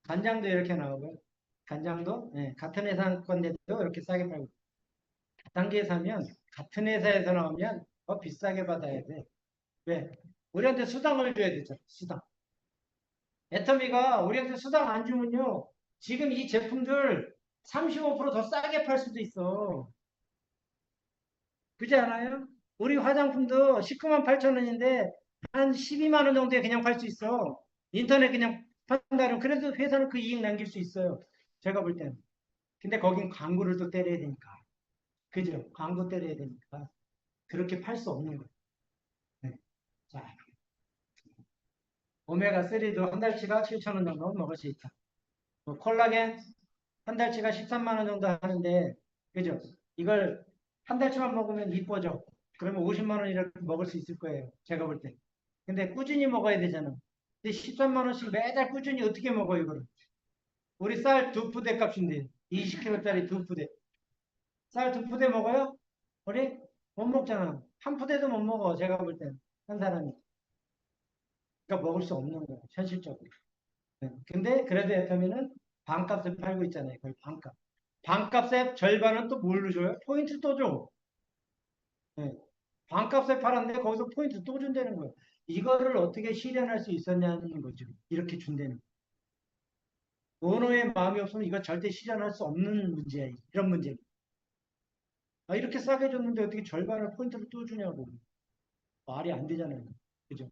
Speaker 1: 간장도 이렇게 나오고, 간장도 네, 같은 회사 건데도 이렇게 싸게 팔고. 단계에 사면, 같은 회사에서 나오면 더 비싸게 받아야 돼. 왜? 우리한테 수당을 줘야 되잖아, 수당. 애터미가 우리한테 수당 안 주면요. 지금 이 제품들 35%더 싸게 팔 수도 있어. 그렇지 않아요? 우리 화장품도 19만 8천 원인데 한 12만 원 정도에 그냥 팔 수 있어. 인터넷 그냥 판다면 그래도 회사는 그 이익 남길 수 있어요. 제가 볼 때는. 근데 거긴 광고를 또 때려야 되니까. 그죠? 광고 때려야 되니까. 그렇게 팔 수 없는 거예요. 네. 자, 오메가3도 한 달치가 7천 원 정도 먹을 수 있다. 뭐 콜라겐 한 달치가 13만 원 정도 하는데, 그죠? 이걸 한 달치만 먹으면 이뻐져. 그러면 50만 원이라도 먹을 수 있을 거예요. 제가 볼 때. 근데 꾸준히 먹어야 되잖아. 근데 13만 원씩 매달 꾸준히 어떻게 먹어, 이거를? 우리 쌀 2푸대 값인데, 20kg짜리 2푸대. 쌀 2푸대 먹어요? 우리 못 먹잖아. 한 푸대도 못 먹어. 제가 볼 땐. 한 사람이. 그러니까 먹을 수 없는 거예요. 현실적으로. 네. 근데 그래도 애터미는 반값에 팔고 있잖아요. 거의 반값. 반값의 절반은 또 뭘로 줘요? 포인트 또 줘. 네. 반값에 팔았는데 거기서 포인트 또 준다는 거예요. 이거를 어떻게 실현할 수 있었냐는 거죠. 이렇게 준다는. 오너의 마음이 없으면 이거 절대 실현할 수 없는 문제예요. 이런 문제. 아, 이렇게 싸게 줬는데 어떻게 절반을 포인트를 또 주냐고. 말이 안 되잖아요. 그죠?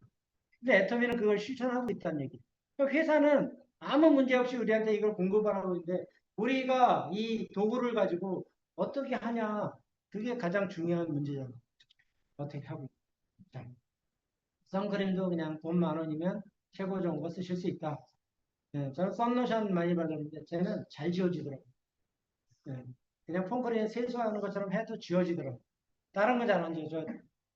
Speaker 1: 근데 애터미는 그걸 실천하고 있다는 얘기. 그러니까 회사는 아무 문제 없이 우리한테 이걸 공급을 하고 있는데 우리가 이 도구를 가지고 어떻게 하냐. 그게 가장 중요한 문제잖아. 어떻게 하고 있다. 선크림도 그냥 돈 10,000원이면 최고 좋은 거 쓰실 수 있다. 예, 저는 썬로션 많이 바르는데 쟤는 잘 지워지더라고요. 예, 그냥 폼크림 세수하는 것처럼 해도 지워지더라고요. 다른 건 잘 안 지워져.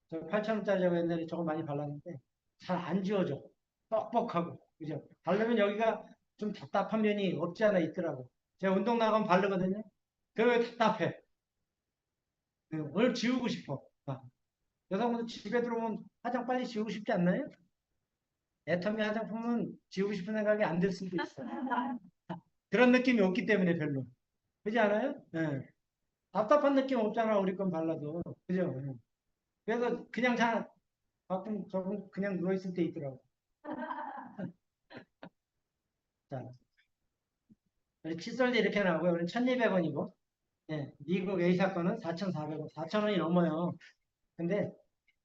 Speaker 1: 저 8,000원짜리 제가 옛날에 저거 많이 발랐는데 잘 안 지워져. 뻑뻑하고. 그죠? 바르면 여기가 좀 답답한 면이 없지 않아 있더라고. 제가 운동 나가면 바르거든요. 그러면 답답해. 예, 오늘 지우고 싶어. 아, 여성분들 집에 들어오면 화장 빨리 지우고 싶지 않나요? 애터미 화장품은 지우고 싶은 생각이 안 들 수도 있어. 그런 느낌이 없기 때문에 별로. 그렇지 않아요? 예. 답답한 느낌 없잖아. 우리 건 발라도. 그죠? 예. 그래서 그냥 가끔 저분 그냥 누워있을 때 있더라고. 자, 우리 칫솔도 이렇게 나오고요. 우리 1,200원이고, 예. 미국 A사 건은 4,400원. 4,000원이 넘어요. 근데,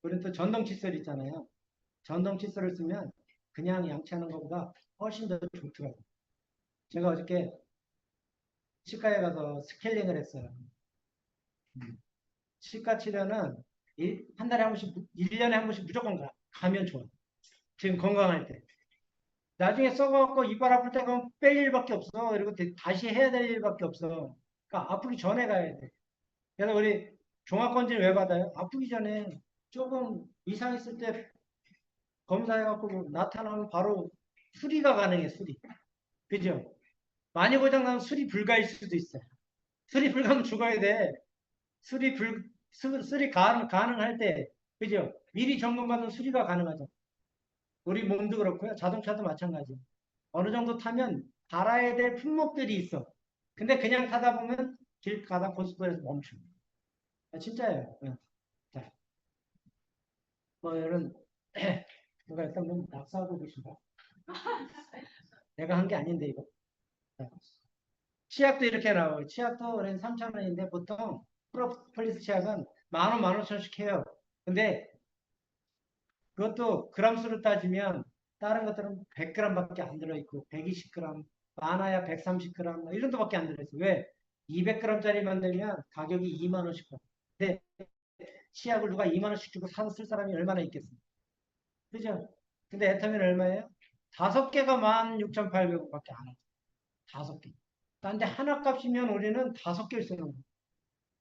Speaker 1: 우리 또 전동 칫솔 있잖아요. 전동 칫솔을 쓰면 그냥 양치하는 것보다 훨씬 더 좋더라고요. 제가 어저께 치과에 가서 스케일링을 했어요. 치과 치료는 한 달에 한 번씩, 1년에 한 번씩 무조건 가면 좋아. 지금 건강할 때. 나중에 써갖고 이빨 아플 때 가면 뺄 일밖에 없어. 그리고 다시 해야 될 일밖에 없어. 그러니까 아프기 전에 가야 돼. 그래서 우리 종합건진 왜 받아요? 아프기 전에 조금 이상 있을 때 검사해갖고 나타나면 바로 수리가 가능해, 수리. 그죠? 많이 고장나면 수리 불가일 수도 있어. 수리 불가면 죽어야 돼. 수리 가능할 때, 그죠? 미리 점검받은 수리가 가능하죠. 우리 몸도 그렇고요. 자동차도 마찬가지. 어느 정도 타면 갈아야 될 품목들이 있어. 근데 그냥 타다 보면 길 가다 고속도로에서 멈춰. 아, 진짜예요. 예. 자, 뭐 이런 누가 일단 뭐 낙서하고 계신가? 내가 한 게 아닌데 이거. 자, 치약도 이렇게 나와요. 치약도 우리는 3,000원인데 보통 프로폴리스 치약은 10,000원, 15,000원씩 해요. 근데 그것도 그람수로 따지면 다른 것들은 100g밖에 안 들어있고 120g, 많아야 130g 뭐 이 정도밖에 안 들어있어요. 왜? 200g짜리 만들면 가격이 2만 원씩 받아. 근데 치약을 누가 2만 원씩 주고 사서 쓸 사람이 얼마나 있겠습니까? 그죠? 근데 애터미는 얼마예요? 5개가 16,800원밖에 안 하죠. 5개. 딴데 하나 값이면 우리는 5개를 쓰는 거예요.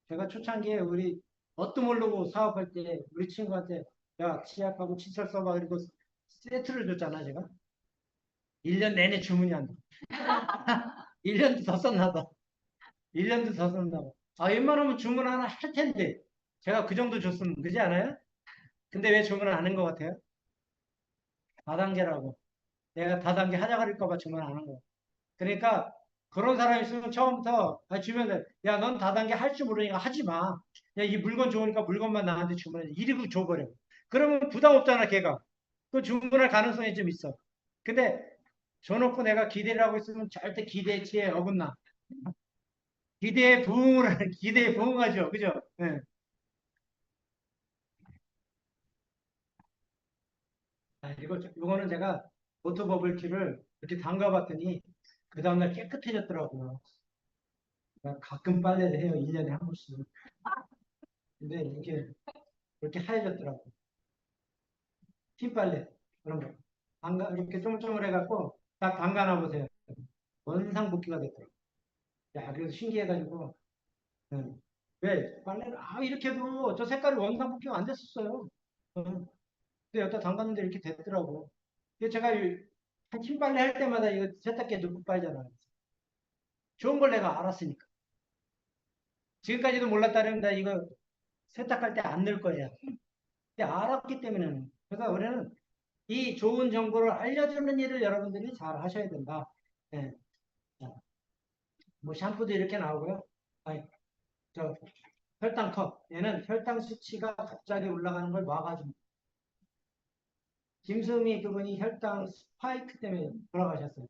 Speaker 1: 제가 초창기에 우리 뭣도 모르고 사업할 때 우리 친구한테 야 치약하고 칫솔 써봐 그리고 세트를 줬잖아 제가. 1년 내내 주문이 안 돼. 1년도 더 썼나 봐. 1년도 더 썼나 봐. 아 웬만하면 주문 하나 할 텐데 제가 그 정도 줬으면 되지 않아요? 근데 왜 주문을 안 한 것 같아요? 다단계라고. 내가 다단계 하자 그럴까 봐 주문 안 한 거. 그러니까 그런 사람이 있으면 처음부터 주변에 야 넌 다단계 할 줄 모르니까 하지 마. 야 이 물건 좋으니까 물건만 나한테 주문해. 이리고 줘버려. 그러면 부담 없잖아 걔가. 그 주문할 가능성이 좀 있어. 근데 줘놓고 내가 기대를 하고 있으면 절대 기대치에 어긋나. 기대에 부응하죠. 그죠? 예. 아, 이거는 제가 보트 버블티를 이렇게 담가봤더니 그 다음날 깨끗해졌더라고요. 그러니까 가끔 빨래를 해요. 1년에 한 번씩. 근데 이게 이렇게 하얘졌더라고. 흰빨래 그런 거. 이렇게 쪼물쪼물 해갖고 딱 담가놔 보세요. 원상복귀가 됐더라고. 야, 그래서 신기해가지고 응. 왜 빨래를 이렇게 해도 저 색깔이 원상복귀가 안 됐었어요. 응. 근데 여기다 담갔는데 이렇게 됐더라고. 그래서 제가 한 흰빨래 할 때마다 이거 세탁기에 넣고 빨잖아요. 좋은 걸 내가 알았으니까. 지금까지도 몰랐다는데 이거 세탁할 때 안 넣을 거예요. 근데 알았기 때문에는. 그래서 우리는 이 좋은 정보를 알려주는 일을 여러분들이 잘 하셔야 된다. 예. 자, 뭐 샴푸도 이렇게 나오고요. 아니, 저 혈당컵. 얘는 혈당 수치가 갑자기 올라가는 걸 막아줍니다. 김수미 그분이 혈당 스파이크 때문에 돌아가셨어요.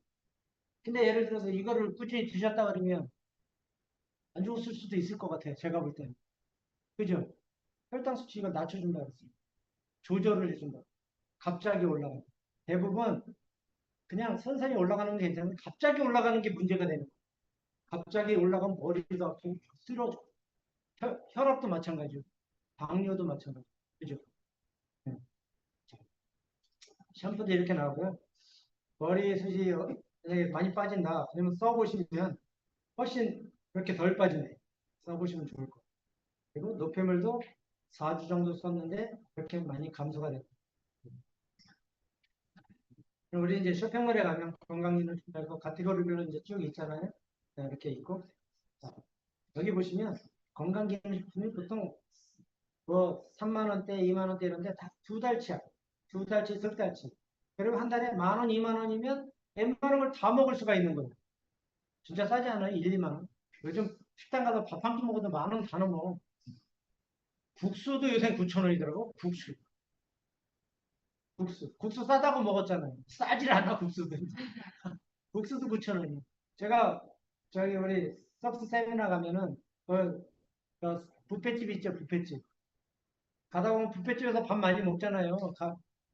Speaker 1: 근데 예를 들어서 이거를 꾸준히 드셨다 그러면 안 죽었을 수도 있을 것 같아요. 제가 볼 때는. 그죠? 혈당 수치 이걸 낮춰준다 그랬어요. 조절을 해준다. 갑자기 올라가. 대부분 그냥 선선히 올라가는 건 괜찮은데 갑자기 올라가는 게 문제가 되는 거예요. 갑자기 올라가면 머리도 아프고 쓰러져. 혈압도 마찬가지고 당뇨도 마찬가지고. 그죠? 네. 샴푸도 이렇게 나오고요. 머리숱이 많이 빠진다. 그러면 써보시면 훨씬 그렇게 덜 빠지네. 써보시면 좋을 거예요. 그리고 노폐물도 4주 정도 썼는데 그렇게 많이 감소가 됐고. 우리 이제 쇼핑몰에 가면 건강기능 준다고 카테고리별로 이제 쭉 있잖아요. 자, 이렇게 있고. 자, 여기 보시면 건강기능식품이 보통 뭐 3만 원대, 2만 원대 이런데 다 두 달치야. 두 달치, 석 달치. 그리고 한 달에 만 원, 2만 원이면 웬만한 걸 다 먹을 수가 있는 거예요. 진짜 싸지 않아요? 1, 2만 원. 요즘 식당 가서 밥 한 끼 먹어도 만 원 다 넘어. 국수도 요새 9천 원이더라고. 국수. 국수 싸다고 먹었잖아요. 싸질 않아, 국수도. 국수도 9천 원이에요. 제가 저기 우리 석스 세미나 가면은 그 뷔페집 있죠, 뷔페집. 가다 보면 뷔페집에서 밥 많이 먹잖아요.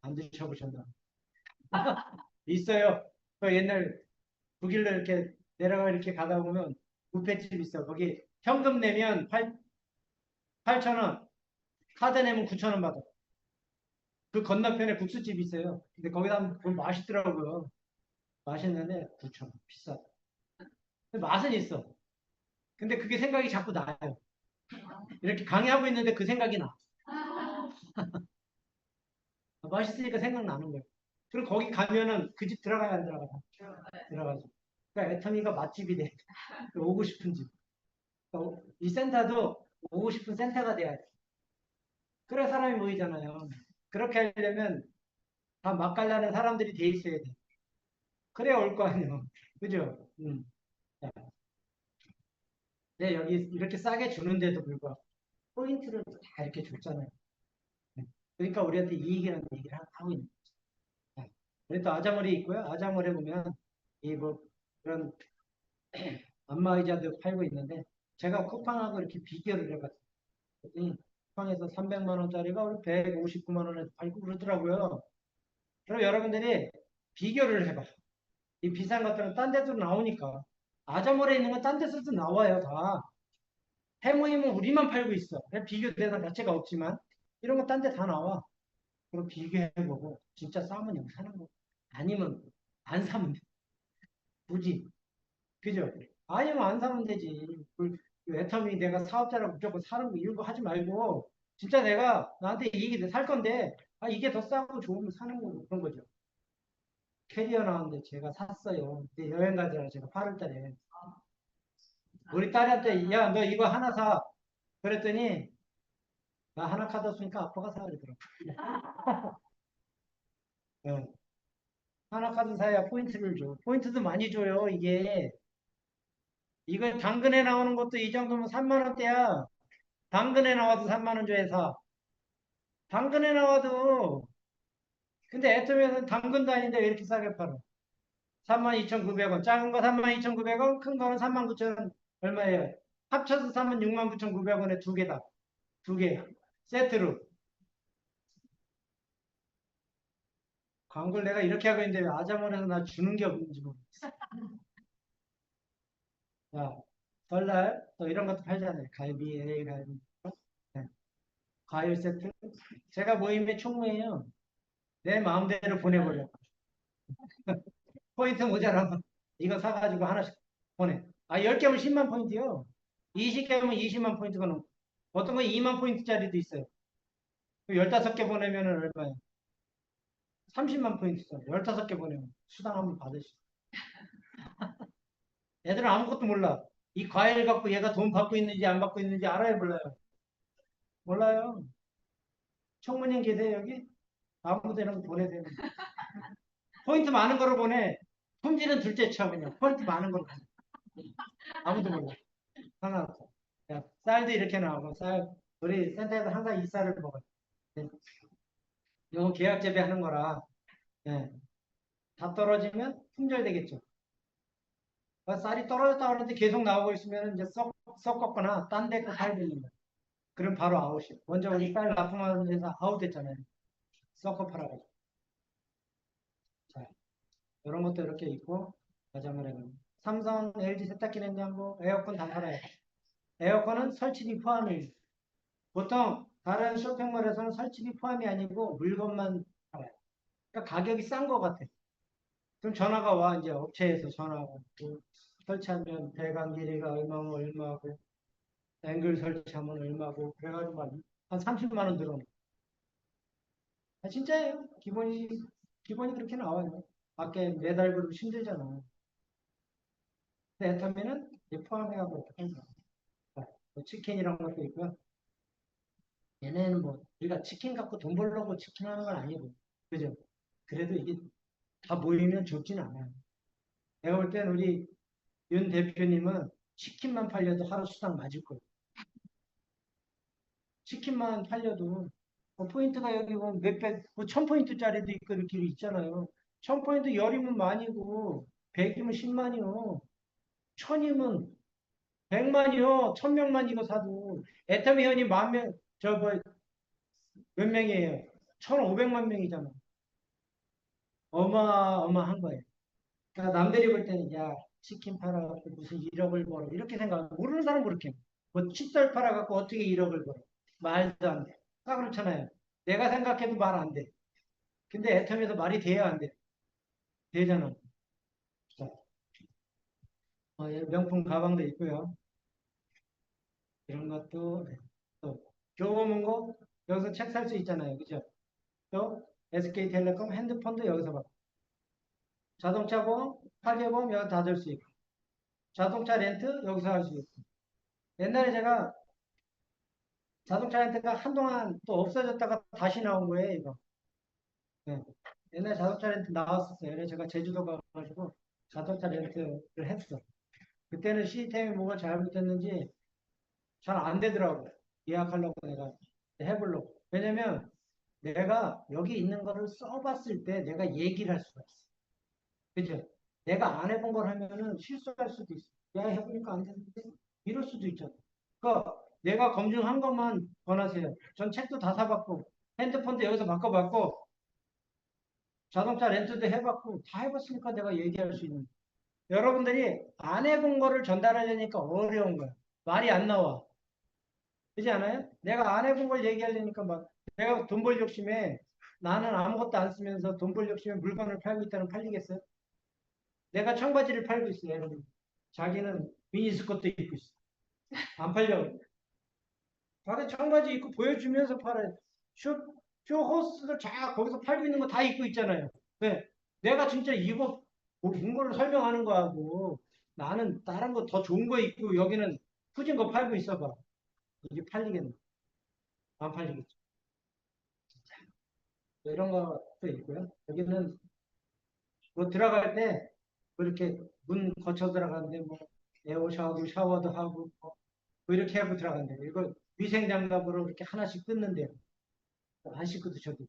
Speaker 1: 안 드셔보셨나? 있어요. 그 옛날 북일로 이렇게 내려가 이렇게 가다 보면 뷔페집 있어. 거기 현금 내면 8천 원, 카드 내면 9천 원 받아. 그 건너편에 국수집이 있어요. 근데 거기다 하면 맛있더라고요. 맛있는데 9천 원, 비싸. 근데 맛은 있어. 근데 그게 생각이 자꾸 나요. 이렇게 강의하고 있는데 그 생각이 나. 맛있으니까 생각나는 거예요. 그리고 거기 가면은 그 집 들어가야 안 들어가요? 들어가죠. 그러니까 애터미가 맛집이 돼. 오고 싶은 집. 그러니까 이 센터도 오고 싶은 센터가 돼야 돼. 그래 사람이 모이잖아요. 그렇게 하려면 다 맛깔나는 사람들이 돼 있어야 돼. 그래야 올 거 아니에요. 그죠? 자, 네, 여기 이렇게 싸게 주는데도 불구하고 포인트를 다 이렇게 줬잖아요. 네. 그러니까 우리한테 이익이라는 얘기를 하고 있는 거죠. 우리 또 아자머리 있고요. 아자머리 보면 이 뭐 그런 안마의자도 팔고 있는데 제가 쿠팡하고 이렇게 비교를 해봤더니 쿠팡에서 300만 원짜리가 우리 159만 원에 팔고 그러더라고요. 그럼 여러분들이 비교를 해봐. 이 비싼 것들은 딴 데도 나오니까 아자몰에 있는 건 딴 데서도 나와요 다. 해모임은 우리만 팔고 있어. 비교 대상 자체가 없지만 이런 거 딴 데 다 나와. 그럼 비교해보고 진짜 싸면 여기 사는 거. 아니면 안 사면 돼. 굳이. 그죠? 아니면 안 사면 되지. 그 애터미 내가 사업자라고 무조건 사는 거 이런 거 하지 말고 진짜 내가 나한테 이익이 돼 살 건데 이게 더 싸고 좋으면 사는 거고 그런 거죠. 캐리어 나왔는데 제가 샀어요. 근데 여행 가더라 제가 8월 달에. 우리 딸한테 야 너 이거 하나 사. 그랬더니 나 하나 카드 없으니까 아빠가 사 그러더라고. 어. 하나 카드 사야 포인트를 줘. 포인트도 많이 줘요 이게. 이거 당근에 나오는 것도 이 정도면 3만 원대야. 당근에 나와도 3만 원 줘야 사. 당근에 나와도 근데 애터미에서는 당근도 아닌데 왜 이렇게 싸게 팔아? 32,900원. 작은 거 32,900원, 큰 거는 39,000원. 얼마예요? 합쳐서 사면 69,900원에 두 개다. 두 개. 세트로. 광고를 내가 이렇게 하고 있는데 왜 아자몬에서 나 주는 게 없는지 모르겠어. 자, 설날 또 이런 것도 팔잖아요. 갈비, LA 갈비. 네. 과일 세트. 제가 모임의 총무예요. 내 마음대로 보내버려. 포인트 모자라면 이거 사가지고 하나씩 보내. 10개면 10만 포인트요. 20개면 20만 포인트가 넘고. 어떤 건 2만 포인트짜리도 있어요. 15개 보내면 얼마예요? 30만 포인트짜리. 15개 보내면 수당 한번 받으시죠. 애들은 아무것도 몰라. 이 과일 갖고 얘가 돈 받고 있는지 안 받고 있는지 알아야 몰라요. 몰라요. 총무님 계세요, 여기? 아무 데나 보내세요. 포인트 많은 거로 보내. 품질은 둘째 쳐, 그냥. 포인트 많은 거로 보내. 아무도 몰라. 상관없어. 야, 쌀도 이렇게 나오고, 우리 센터에서 항상 이 쌀을 먹어요. 네. 이거 계약 재배하는 거라, 예. 다 떨어지면 품절되겠죠. 쌀이 떨어졌다 그러는데 계속 나오고 있으면 이제 썩었거나 딴 데 거 팔고 있는 거예요. 그럼 바로 아웃이에요. 먼저 우리 쌀 납품하는 데서 아웃됐잖아요. 썩어 팔아가지고. 자, 이런 것도 이렇게 있고, 가정을 해보면. 삼성, LG 세탁기 냉장고, 에어컨 다 팔아요. 에어컨은 설치비 포함이에요. 보통 다른 쇼핑몰에서는 설치비 포함이 아니고 물건만 팔아요. 그러니까 가격이 싼 것 같아. 그럼 전화가 와, 이제 업체에서 전화가. 설치하면 배관 길이가 얼마고 얼마고, 앵글 설치하면 얼마고, 그래가지고 한 30만 원 들어오네. 아, 진짜예요. 기본이 그렇게 나와요. 밖에 매달 그러고 힘들잖아. 근데 애터미는 포함해가지고 어떻게 하는 거야. 뭐 치킨이란 것도 있고요. 얘네는 뭐, 우리가 치킨 갖고 돈 벌려고 치킨 하는 건 아니고. 그죠? 그래도 이게 다 모이면 좋진 않아요. 내가 볼 땐 우리 윤 대표님은 치킨만 팔려도 하루 수당 맞을 거예요. 치킨만 팔려도 포인트가 여기 보면 몇백, 뭐 1000포인트짜리도 있고 이렇게 있잖아요. 1000포인트 열이면 만이고 100이면 10만이요. 1000이면 100만이요. 1000명만 이거 사도 애터미 회원이 만 명, 몇 명이에요? 1500만 명이잖아. 어마어마한 거예요. 그러니까 남들이 볼 때는 야 치킨 팔아갖고 무슨 1억을 벌어 이렇게 생각하고 모르는 사람 그렇게 뭐 칫솔 팔아갖고 어떻게 1억을 벌어 말도 안 돼. 다 그렇잖아요. 내가 생각해도 말 안 돼. 근데 애터미에서 말이 돼야 안 돼. 되잖아. 자, 예, 명품 가방도 있고요. 이런 것도 또 교보문고 여기서 책 살 수 있잖아요. 그죠? 또 SK텔레콤 핸드폰도 여기서 받고 자동차 보험, 가계보험 여기 다 들 수 있고 자동차 렌트 여기서 할 수 있고 옛날에 제가 자동차 렌트가 한동안 또 없어졌다가 다시 나온 거예요, 이거. 네. 옛날에 자동차 렌트 나왔었어요. 그래서 제가 제주도 가가지고 자동차 렌트를 했어. 그때는 시스템이 뭐가 잘못됐는지 잘 안 되더라고요. 예약하려고 내가 해보려고. 왜냐면 내가 여기 있는 거를 써봤을 때 내가 얘기를 할 수가 있어. 그죠? 내가 안 해본 걸 하면은 실수할 수도 있어. 야, 해보니까 안 되는데? 이럴 수도 있잖아. 그러니까 내가 검증한 것만 권하세요. 전 책도 다 사봤고, 핸드폰도 여기서 바꿔봤고, 자동차 렌트도 해봤고, 다 해봤으니까 내가 얘기할 수 있는. 여러분들이 안 해본 거를 전달하려니까 어려운 거야. 말이 안 나와. 그렇지 않아요? 내가 안 해본 걸 얘기하려니까 막, 내가 돈 벌 욕심에 나는 아무것도 안 쓰면서 돈 벌 욕심에 물건을 팔고 있다는 팔리겠어요? 내가 청바지를 팔고 있어요. 여러분. 자기는 미니스커트 입고 있어. 안 팔려. 다들 청바지 입고 보여주면서 팔아요. 쇼, 쇼호스들 쫙 거기서 팔고 있는 거 다 입고 있잖아요. 왜? 내가 진짜 이거 본 거를 설명하는 거하고 나는 다른 거 더 좋은 거 입고 여기는 후진 거 팔고 있어봐. 이게 팔리겠네. 안 팔리겠죠. 이런 것도 있고요. 여기는 뭐 들어갈 때 그렇게 문 거쳐 들어가는데 뭐 에어샤워도 샤워도 하고 뭐 이렇게 하고 들어간대요. 이거 위생장갑으로 이렇게 하나씩 뜯는데요. 안 씻고 드셔도.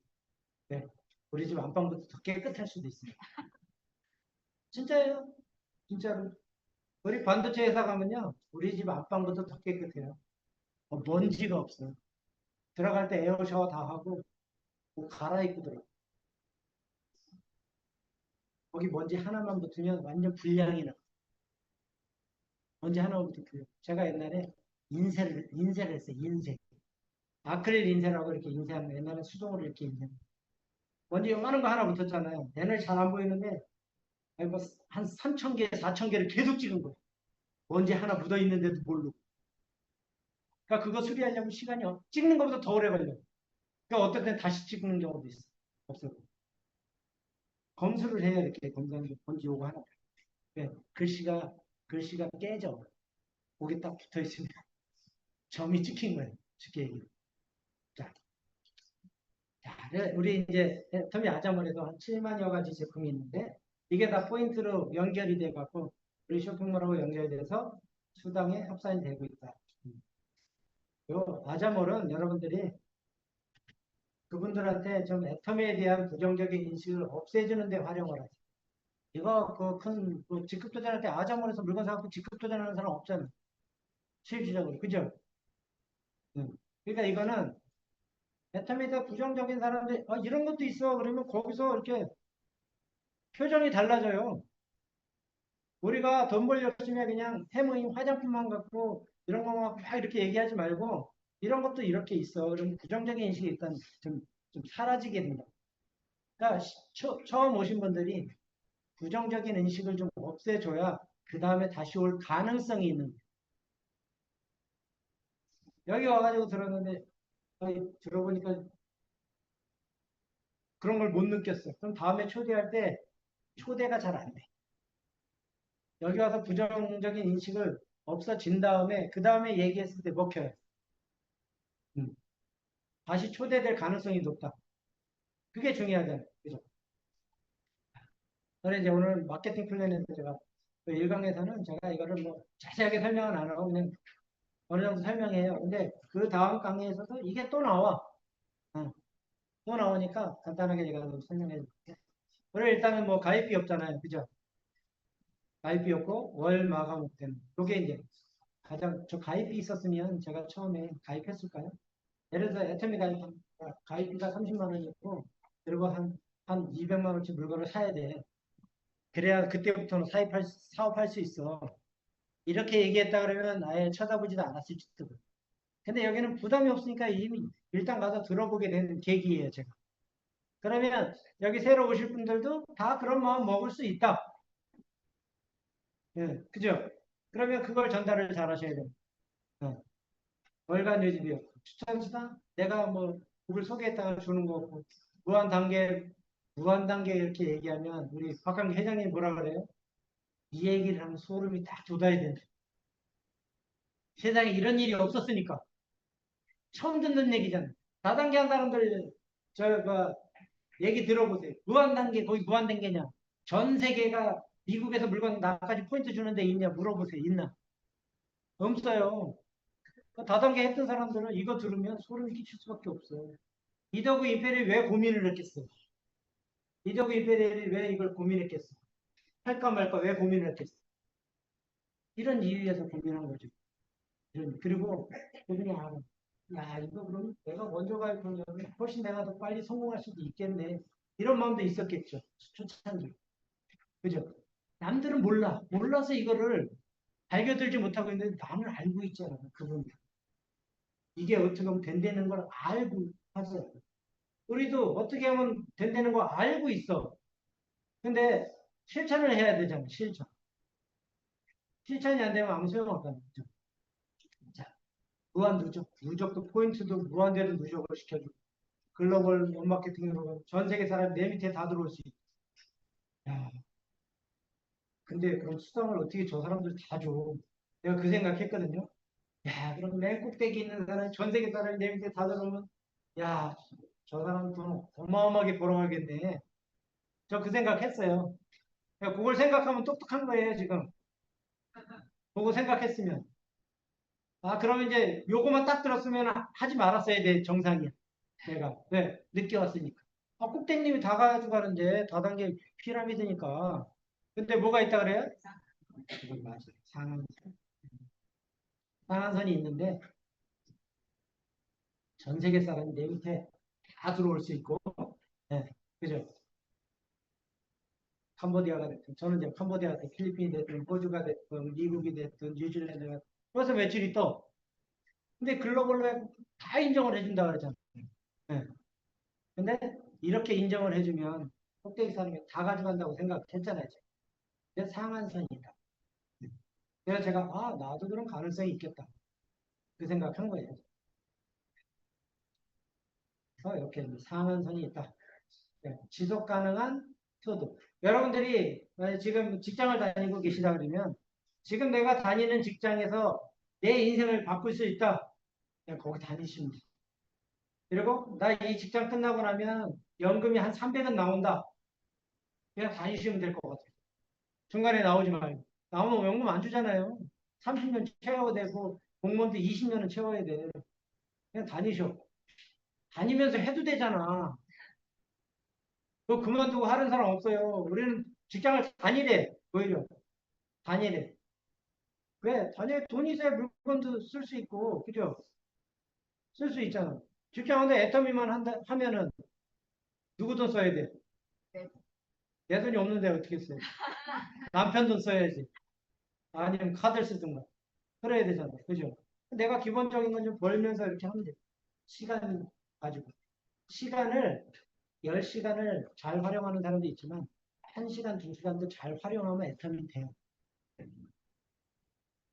Speaker 1: 네. 우리 집 안방부터 더 깨끗할 수도 있습니다. 진짜예요. 진짜로. 우리 반도체 회사 가면요. 우리 집 안방부터 더 깨끗해요. 먼지가 없어요. 들어갈 때 에어 샤워 다 하고 뭐 갈아입고 들어. 거기 먼지 하나만 붙으면 완전 불량이 나. 먼지 하나만 붙으면. 제가 옛날에 인쇄를 했어요. 인쇄. 아크릴 인쇄라고 이렇게 인쇄하면 옛날에 수동으로 이렇게 인쇄. 먼지 요만한 거 하나 붙었잖아요. 얘는 잘 안 보이는데 뭐 한 3,000개, 4,000개를 계속 찍은 거예요. 먼지 하나 묻어 있는데도 모르고. 그러니까 그거 수리하려면 시간이 찍는 것보다 더 오래 걸려. 그러니까 어떨 땐 다시 찍는 경우도 있어. 없어. 검수를 해야 이렇게 검사하는 먼지 요거 하나. 네, 글씨가 깨져. 거기 딱 붙어 있으면 점이 찍힌 거예요. 쉽게 얘기해. 우리 이제 애터미 아자몰에도 한 7만여 가지 제품이 있는데 이게 다 포인트로 연결이 돼 갖고 우리 쇼핑몰하고 연결이 돼서 수당에 합산이 되고 있다. 요 아자몰은 여러분들이 그분들한테 좀 애터미에 대한 부정적인 인식을 없애주는 데 활용을 하죠. 이거 그 직급도전할 때 아자몰에서 물건 사갖고 직급도전하는 사람 없잖아요. 실질적으로. 그죠? 그러니까 이거는 애터미에 대한 부정적인 사람들 이런 것도 있어. 그러면 거기서 이렇게 표정이 달라져요. 우리가 돈 벌려면 그냥 해모임 화장품만 갖고 이런 거만 막 이렇게 얘기하지 말고 이런 것도 이렇게 있어. 그럼 부정적인 인식이 일단 좀 사라지게 된다. 그러니까 처음 오신 분들이 부정적인 인식을 좀 없애줘야 그 다음에 다시 올 가능성이 있는 거예요. 여기 와가지고 들었는데 들어보니까 그런 걸 못 느꼈어. 그럼 다음에 초대할 때 초대가 잘 안 돼. 여기 와서 부정적인 인식을 없어진 다음에 그 다음에 얘기했을 때 먹혀요. 다시 초대될 가능성이 높다. 그게 중요하잖아요. 그죠? 그래서 이제 오늘 마케팅 플랜에서 제가 그 일강에서는 제가 이거를 뭐 자세하게 설명은 안 하고 그냥 어느 정도 설명해요. 근데 그 다음 강의에서도 이게 또 나와. 어, 또 나오니까 간단하게 제가 좀 설명해 드릴게요. 오늘 일단은 뭐 가입비 없잖아요. 그죠? 가입비 없고 월 마감 없대는. 그게 이제 가장 저 가입비 있었으면 제가 처음에 가입했을까요? 예를 들어 애터미 가입비가 30만 원이었고 그리고 한 200만 원치 물건을 사야 돼. 그래야 그때부터는 사업할 수 있어. 이렇게 얘기했다 그러면 아예 쳐다보지도 않았을 수도. 근데 여기는 부담이 없으니까 이미 일단 가서 들어보게 되는 계기예요, 제가. 그러면 여기 새로 오실 분들도 다 그런 마음 먹을 수 있다. 예, 그죠? 그러면 그걸 전달을 잘 하셔야 돼요. 어, 월간 유지비요. 추천수당? 내가 뭐, 그걸 소개했다가 주는 거고, 무한 단계, 무한 단계 이렇게 얘기하면, 우리 박강기 회장님 뭐라 그래요? 이 얘기를 하면 소름이 딱 돋아야 된다. 세상에 이런 일이 없었으니까. 처음 듣는 얘기잖아요. 다단계 한 사람들, 얘기 들어보세요. 무한단계, 거기 무한단계냐? 전 세계가 미국에서 물건 나까지 포인트 주는 데 있냐? 물어보세요. 있나? 없어요. 다단계 했던 사람들은 이거 들으면 소름이 끼칠 수밖에 없어요. 이더구 임페리얼이 왜 고민을 했겠어요? 이더구 임페리얼이 왜 이걸 고민했겠어요? 할까 말까 왜 고민을 했겠어요? 이런 이유에서 고민한 거죠. 그리고 그분이 야, 이거 그럼 내가 먼저 가입하면 훨씬 내가 더 빨리 성공할 수도 있겠네. 이런 마음도 있었겠죠. 초창기. 그죠? 남들은 몰라. 몰라서 이거를 발견들지 못하고 있는데 나는 알고 있잖아. 그분. 이게 어떻게 하면 된다는 걸 알고 하죠. 우리도 어떻게 하면 된다는 거 알고 있어. 근데 실천을 해야 되잖아. 실천. 실천이 안 되면 아무 소용없다는 거죠. 자, 무한 누적. 누적도 포인트도 무한대로 누적을 시켜주고. 글로벌 원마케팅으로 전 세계 사람 내 밑에 다 들어올 수 있고. 야, 근데 그럼 수당을 어떻게 저 사람들 다 줘? 내가 그 생각했거든요. 야, 그럼 맨 꼭대기 있는 사람, 전 세계 사람이 내 밑에 다 들어오면, 야, 저 사람 돈 어마어마하게 벌어가겠네. 저 그 생각했어요. 야, 그걸 생각하면 똑똑한 거예요, 지금. 그거 생각했으면. 아, 그러면 이제 요거만 딱 들었으면 하지 말았어야 돼, 정상이야. 내가. 왜? 늦게 왔으니까. 아, 꼭대님이 다 가져가는데, 다단계 피라미드니까. 근데 뭐가 있다 그래요? 그건 맞아요. 상한선이 있는데, 전 세계 사람이 내 밑에 다 들어올 수 있고, 네, 그죠? 캄보디아가 됐든, 저는 이제 캄보디아가 됐든, 필리핀이 됐든, 호주가 됐든, 미국이 됐든, 뉴질랜드가 됐든, 그래서 매출이 떠. 근데 글로벌로 다 인정을 해준다 그러잖아. 네. 근데 이렇게 인정을 해주면 꼭대기 사람이 다 가져간다고 생각했잖아요. 그래서 상한선이다. 그래서 제가, 나도 그런 가능성이 있겠다. 그 생각한 거예요. 그래서 이렇게 상한선이 있다. 네. 지속 가능한 소득. 여러분들이 지금 직장을 다니고 계시다 그러면 지금 내가 다니는 직장에서 내 인생을 바꿀 수 있다. 그냥 거기 다니시면 돼요. 그리고 나 이 직장 끝나고 나면 연금이 한 300은 나온다. 그냥 다니시면 될 것 같아요. 중간에 나오지 말고. 나오면 연금 안 주잖아요. 30년 채워야 되고 공무원도 20년은 채워야 돼. 그냥 다니셔. 다니면서 해도 되잖아. 그거 그만두고 하는 사람 없어요. 우리는 직장을 다니래. 오히려 다니래. 왜? 다니 돈이 있어야 물건도 쓸 수 있고, 그죠? 쓸 수 있잖아. 직장인데 애터미만 하면은 누구 돈 써야 돼? 내 돈이 없는데 어떻게 써요? 남편 돈 써야지. 아니면 카드를 쓰든가. 그래야 되잖아. 그죠? 내가 기본적인 건 좀 벌면서 이렇게 하면 돼. 시간 가지고. 시간을, 10시간을 잘 활용하는 사람도 있지만, 1시간, 2시간도 잘 활용하면 애터미 돼요.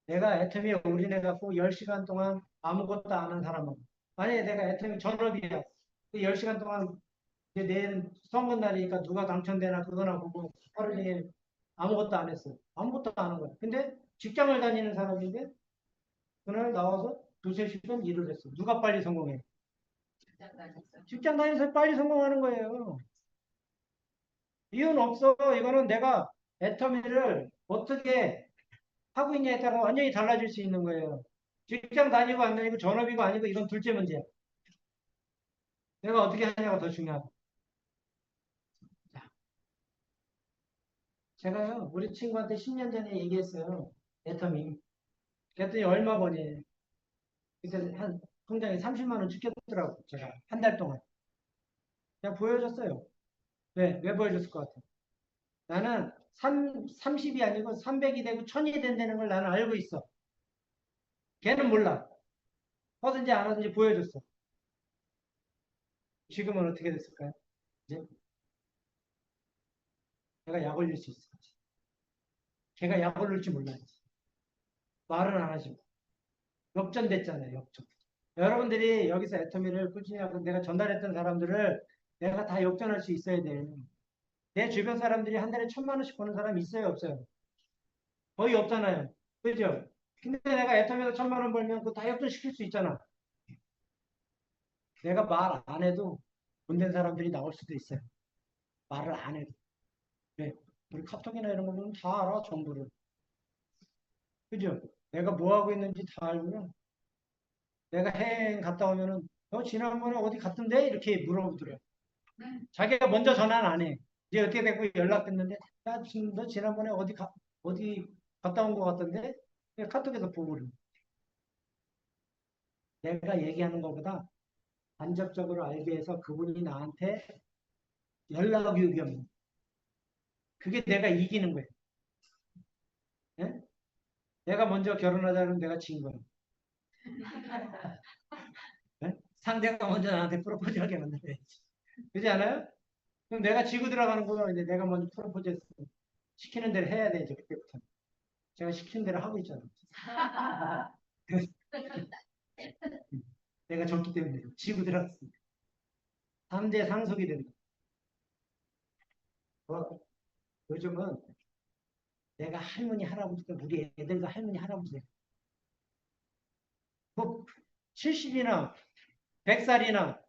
Speaker 1: 내가 애터미 올인해 갖고 10시간 동안 아무것도 안 한 사람은, 만약에 내가 애터미 전업이야. 그 10시간 동안 이제 내일 선거날이니까 누가 당첨되나 그거나 보고 하루 종일 아무것도 안 했어. 아무것도 안 한 거야. 근데 직장을 다니는 사람인데 그날 나와서 두세 시간 일을 했어. 누가 빨리 성공해? 직장 다니면서 빨리 성공하는 거예요. 이유는 없어. 이거는 내가 애터미를 어떻게 하고 있냐에 따라 완전히 달라질 수 있는 거예요. 직장 다니고 안 다니고 전업이고 아니고 이건 둘째 문제야. 내가 어떻게 하냐가 더 중요하다. 제가요, 우리 친구한테 10년 전에 얘기했어요. 애터미. 그랬더니 얼마 버니? 그때 한 통장에 30만 원 찍혔더라고. 제가 한 달 동안. 그냥 보여줬어요. 왜 보여줬을 것 같아? 나는 30이 아니고 300이 되고 1000이 된다는 걸 나는 알고 있어. 걔는 몰라. 하든지 안 하든지 보여줬어. 지금은 어떻게 됐을까요? 이제 걔가 약 올릴 수 있어. 걔가 약 올릴 줄 몰라. 말은 안 하지. 역전됐잖아요. 역전. 여러분들이 여기서 애터미를 꾸준히 하고 내가 전달했던 사람들을 내가 다 역전할 수 있어야 돼. 내 주변 사람들이 한 달에 1000만 원씩 버는 사람이 있어요, 없어요? 거의 없잖아요. 그죠? 근데 내가 애터미에서 1000만 원 벌면 그거 다 역전시킬 수 있잖아. 내가 말 안 해도 돈 된 사람들이 나올 수도 있어요. 말을 안 해도. 왜? 우리 카톡이나 이런 거 보면 다 알아, 정보를. 그죠? 내가 뭐 하고 있는지 다 알고요. 내가 해외여행 갔다 오면은 너 지난번에 어디 갔던데? 이렇게 물어보더래요. 자기가 먼저 전화는 안 해. 이제 어떻게 됐고 연락됐는데 야, 지금 너 지난번에 어디 갔다 온 것 같던데? 그냥 카톡에서 보고 그래. 내가 얘기하는 것보다 간접적으로 알게 해서 그분이 나한테 연락이 오게 하면 그게 내가 이기는 거예요. 예? 내가 먼저 결혼하자면 내가 진 거예요. 예? 상대가 먼저 나한테 프로포즈 하게 만들어야지. 그렇지 않아요? 그럼 내가 지고 들어가는 거로 이제 내가 먼저 프로포즈 했어. 시키는 대로 해야 돼, 이제 그때부터. 제가 시키는 대로 하고 있잖아. 내가 졌기 때문에 지고 들어갔습니다. 3대 상속이 된다. 뭐, 요즘은 내가 할머니, 할아버지 때 우리 애들도 할머니, 할아버지 뭐 70이나 100살이나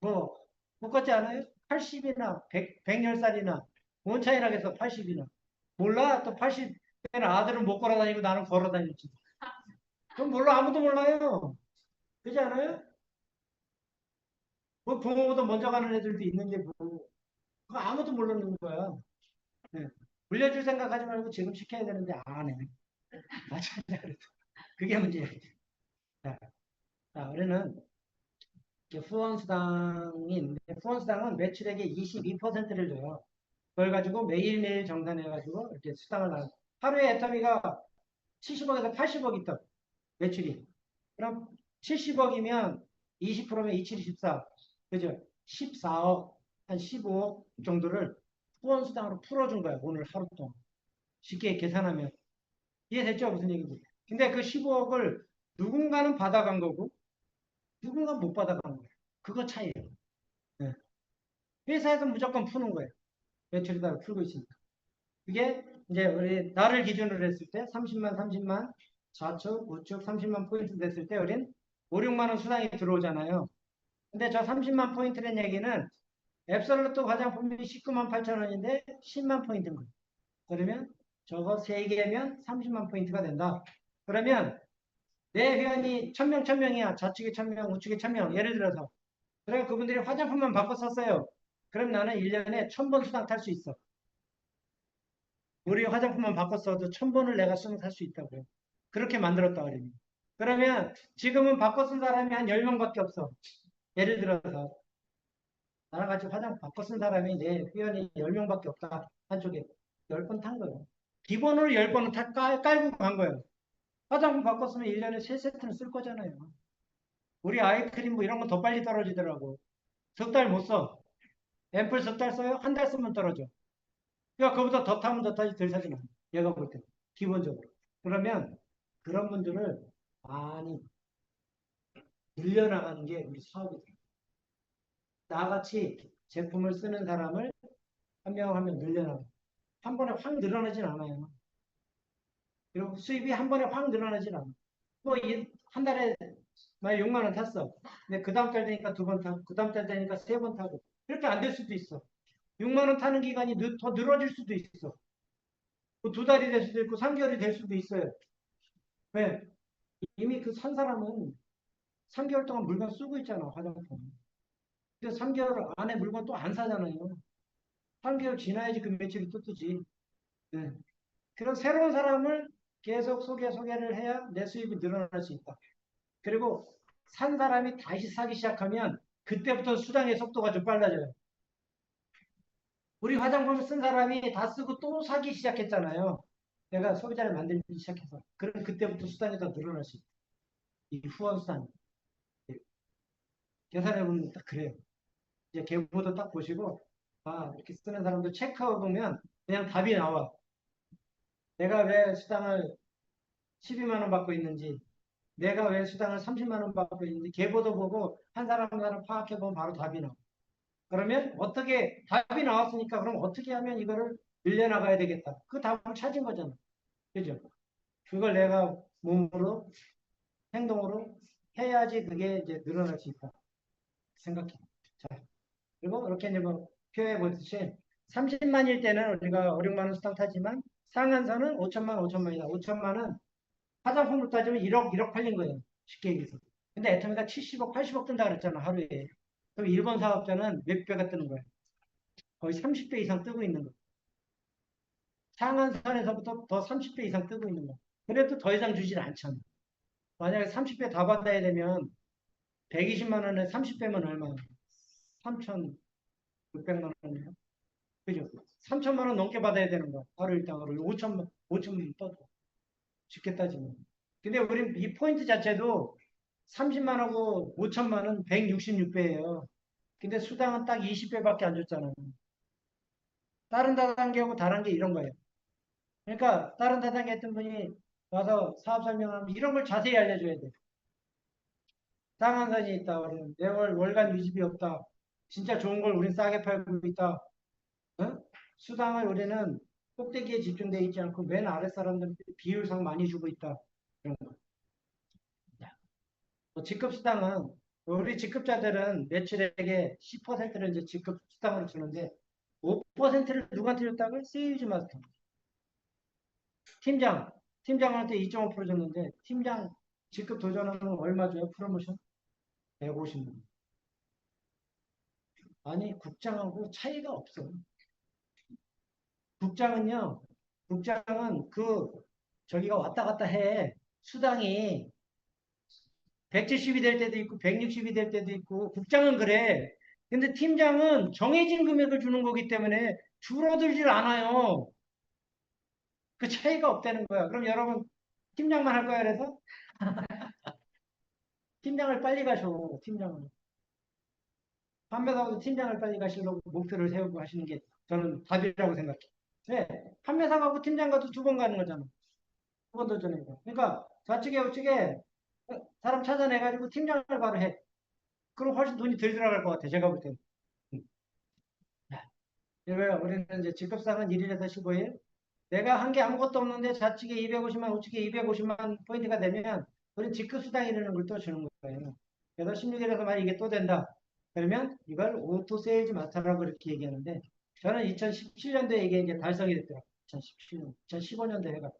Speaker 1: 뭐 똑같지 않아요? 80이나 110살이나 뭔 차이 나겠어 80이나 몰라 또 80대는 아들은 못 걸어다니고 나는 걸어다녔지 그럼 몰라 아무도 몰라요 그렇지 않아요? 뭐 부모보다 먼저 가는 애들도 있는데 뭐 그거 아무도 모르는 거야 네. 물려줄 생각하지 말고 지금 시켜야 되는데 안 해. 맞아 그래도 그게 문제야. 자, 자, 우리는 후원수당이 있는데 후원수당은 매출액의 22%를 줘요. 그걸 가지고 매일매일 정산해가지고 이렇게 수당을 나눠. 하루에 애터미가 70억에서 80억 있다. 매출이. 그럼 70억이면 20%면 27, 14. 그죠? 14억, 한 15억 정도를 후원수당으로 풀어준 거야. 오늘 하루 동안. 쉽게 계산하면. 이해됐죠? 무슨 얘기인지. 근데 그 15억을 누군가는 받아간 거고, 누군가 못 받아간 거예요. 그거 차이예요. 네. 회사에서 무조건 푸는 거예요. 매출에다가 풀고 있으니까. 그게 이제 우리 나를 기준으로 했을 때 30만, 30만, 4축, 5축, 30만 포인트 됐을 때 우린 5, 6만 원 수당이 들어오잖아요. 근데 저 30만 포인트라는 얘기는 앱솔루트 화장품이 19만 8천 원인데 10만 포인트인 거예요. 그러면 저거 3개면 30만 포인트가 된다. 그러면 내 회원이 1000명, 1000명이야. 좌측에 1000명, 우측에 1000명. 예를 들어서. 그래 그분들이 화장품만 바꿔 썼어요. 그럼 나는 1년에 1000번 수당 탈 수 있어. 우리 화장품만 바꿔 써도 1000번을 내가 수당 탈 수 있다고요. 그렇게 만들었다 그러니. 그러면 지금은 바꿔 쓴 사람이 한 10명밖에 없어. 예를 들어서 나랑 같이 화장품 바꿔 쓴 사람이 내 회원이 10명밖에 없다. 한쪽에 10번 탄 거예요. 기본으로 10번은 다 깔고 간 거예요. 화장품 바꿔 쓰면 1년에 3세트는 쓸 거잖아요. 우리 아이크림 뭐 이런 거 더 빨리 떨어지더라고. 석 달 못 써. 앰플 석 달 써요? 한 달 쓰면 떨어져. 그러니까 그보다 더 타면 더 타지 덜 타지 마. 얘가 볼 때. 기본적으로. 그러면 그런 분들을 많이 늘려나가는 게 우리 사업이다. 나같이 제품을 쓰는 사람을 한 명 한 명 늘려나가. 한 번에 확 늘어나진 않아요. 그리고 수입이 한 번에 확 늘어나진 않아. 뭐, 한 달에 만약 6만 원 탔어. 근데 그 다음 달 되니까 2번 타고, 그 다음 달 되니까 3번 타고. 이렇게 안 될 수도 있어. 6만 원 타는 기간이 더 늘어질 수도 있어. 뭐 2달이 될 수도 있고, 3개월이 될 수도 있어요. 왜? 이미 그 산 사람은 3개월 동안 물건 쓰고 있잖아, 화장품. 근데 3개월 안에 물건 또 안 사잖아요. 3개월 지나야지 그 매출이 또 뜨지. 네. 그런 새로운 사람을 계속 소개를 해야 내 수입이 늘어날 수 있다. 그리고 산 사람이 다시 사기 시작하면 그때부터 수당의 속도가 좀 빨라져요. 우리 화장품을 쓴 사람이 다 쓰고 또 사기 시작했잖아요. 내가 소비자를 만들기 시작해서. 그럼 그때부터 수당이 더 늘어날 수 있다. 이 후원 수당. 계산해보면 딱 그래요. 이제 계보도 딱 보시고, 아, 이렇게 쓰는 사람도 체크하고 보면 그냥 답이 나와. 내가 왜 수당을 12만 원 받고 있는지, 내가 왜 수당을 30만 원 받고 있는지, 계보도 보고 한 사람 한 사람 파악해보면 바로 답이 나와. 그러면 어떻게 답이 나왔으니까 그럼 어떻게 하면 이거를 늘려나가야 되겠다. 그 답을 찾은 거잖아. 그죠? 그걸 내가 몸으로 행동으로 해야지 그게 이제 늘어날 수 있다. 생각해. 자, 그리고 이렇게 이제 뭐 표해 보듯이 30만일 때는 우리가 5, 6만 원 수당 타지만 상한선은 5천만, 5천만이다. 5천만 원 화장품으로 따지면 1억 팔린 거예요. 쉽게 얘기해서. 근데 애터미가 70억, 80억 뜬다 그랬잖아, 하루에. 그럼 일본 사업자는 몇 배가 뜨는 거예요? 거의 30배 이상 뜨고 있는 거예요. 상한선에서부터 더 30배 이상 뜨고 있는 거예요. 그래도 더 이상 주질 않잖아. 만약에 30배 다 받아야 되면 120만 원에 30배면 얼마예요? 3,600만 원이에요. 그죠? 3천만 원 넘게 받아야 되는 거야. 하루 일당으로. 5천만 떠도. 쉽게 따지면. 근데 우리 이 포인트 자체도 30만하고 5천만 원 166배예요. 근데 수당은 딱 20배밖에 안 줬잖아요. 다른 다단계하고 다른 게 이런 거예요. 그러니까 다른 다단계 했던 분이 와서 사업 설명하면 이런 걸 자세히 알려줘야 돼. 상한선이 있다. 그러면 내 월간 유지비 없다. 진짜 좋은 걸 우린 싸게 팔고 있다. 어? 수당을 우리는 꼭대기에 집중되어 있지 않고 맨 아래 사람들 비율상 많이 주고 있다. 이런 거. 직급수당은 우리 직급자들은 매출액의 10%를 이제 직급수당으로 주는데 5%를 누구한테 줬다고요? 세일즈 마스터. 팀장. 팀장한테 2.5% 줬는데 팀장 직급 도전하면 얼마 줘요? 프로모션? 150만 원. 아니 국장하고 차이가 없어. 국장은요. 국장은 저기가 왔다 갔다 해. 수당이 170이 될 때도 있고 160이 될 때도 있고 국장은 그래. 근데 팀장은 정해진 금액을 주는 거기 때문에 줄어들질 않아요. 그 차이가 없다는 거야. 그럼 여러분 팀장만 할 거야 그래서? 팀장을 빨리 가셔. 팀장을. 판매사도 팀장을 빨리 가시려고 목표를 세우고 하시는 게 저는 답이라고 생각해. 네. 판매사가고 팀장과도 2번 가는 거잖아. 2번 도전해. 그러니까 좌측에 우측에 사람 찾아내가지고 팀장을 바로 해. 그럼 훨씬 돈이 덜 들어갈 것 같아. 제가 볼 때는. 왜 우리는 이제 직급상은 1일에서 15일. 내가 한 게 아무것도 없는데 좌측에 250만, 우측에 250만 포인트가 되면 우리는 직급수당이라는 걸 또 주는 거예요. 그래서 16일에서 만약 이게 또 된다. 그러면 이걸 오토 세일즈 마스터라고 이렇게 얘기하는데 저는 2017년도에 이게 이제 달성이 됐더라고요. 2017년, 2015년도에 해가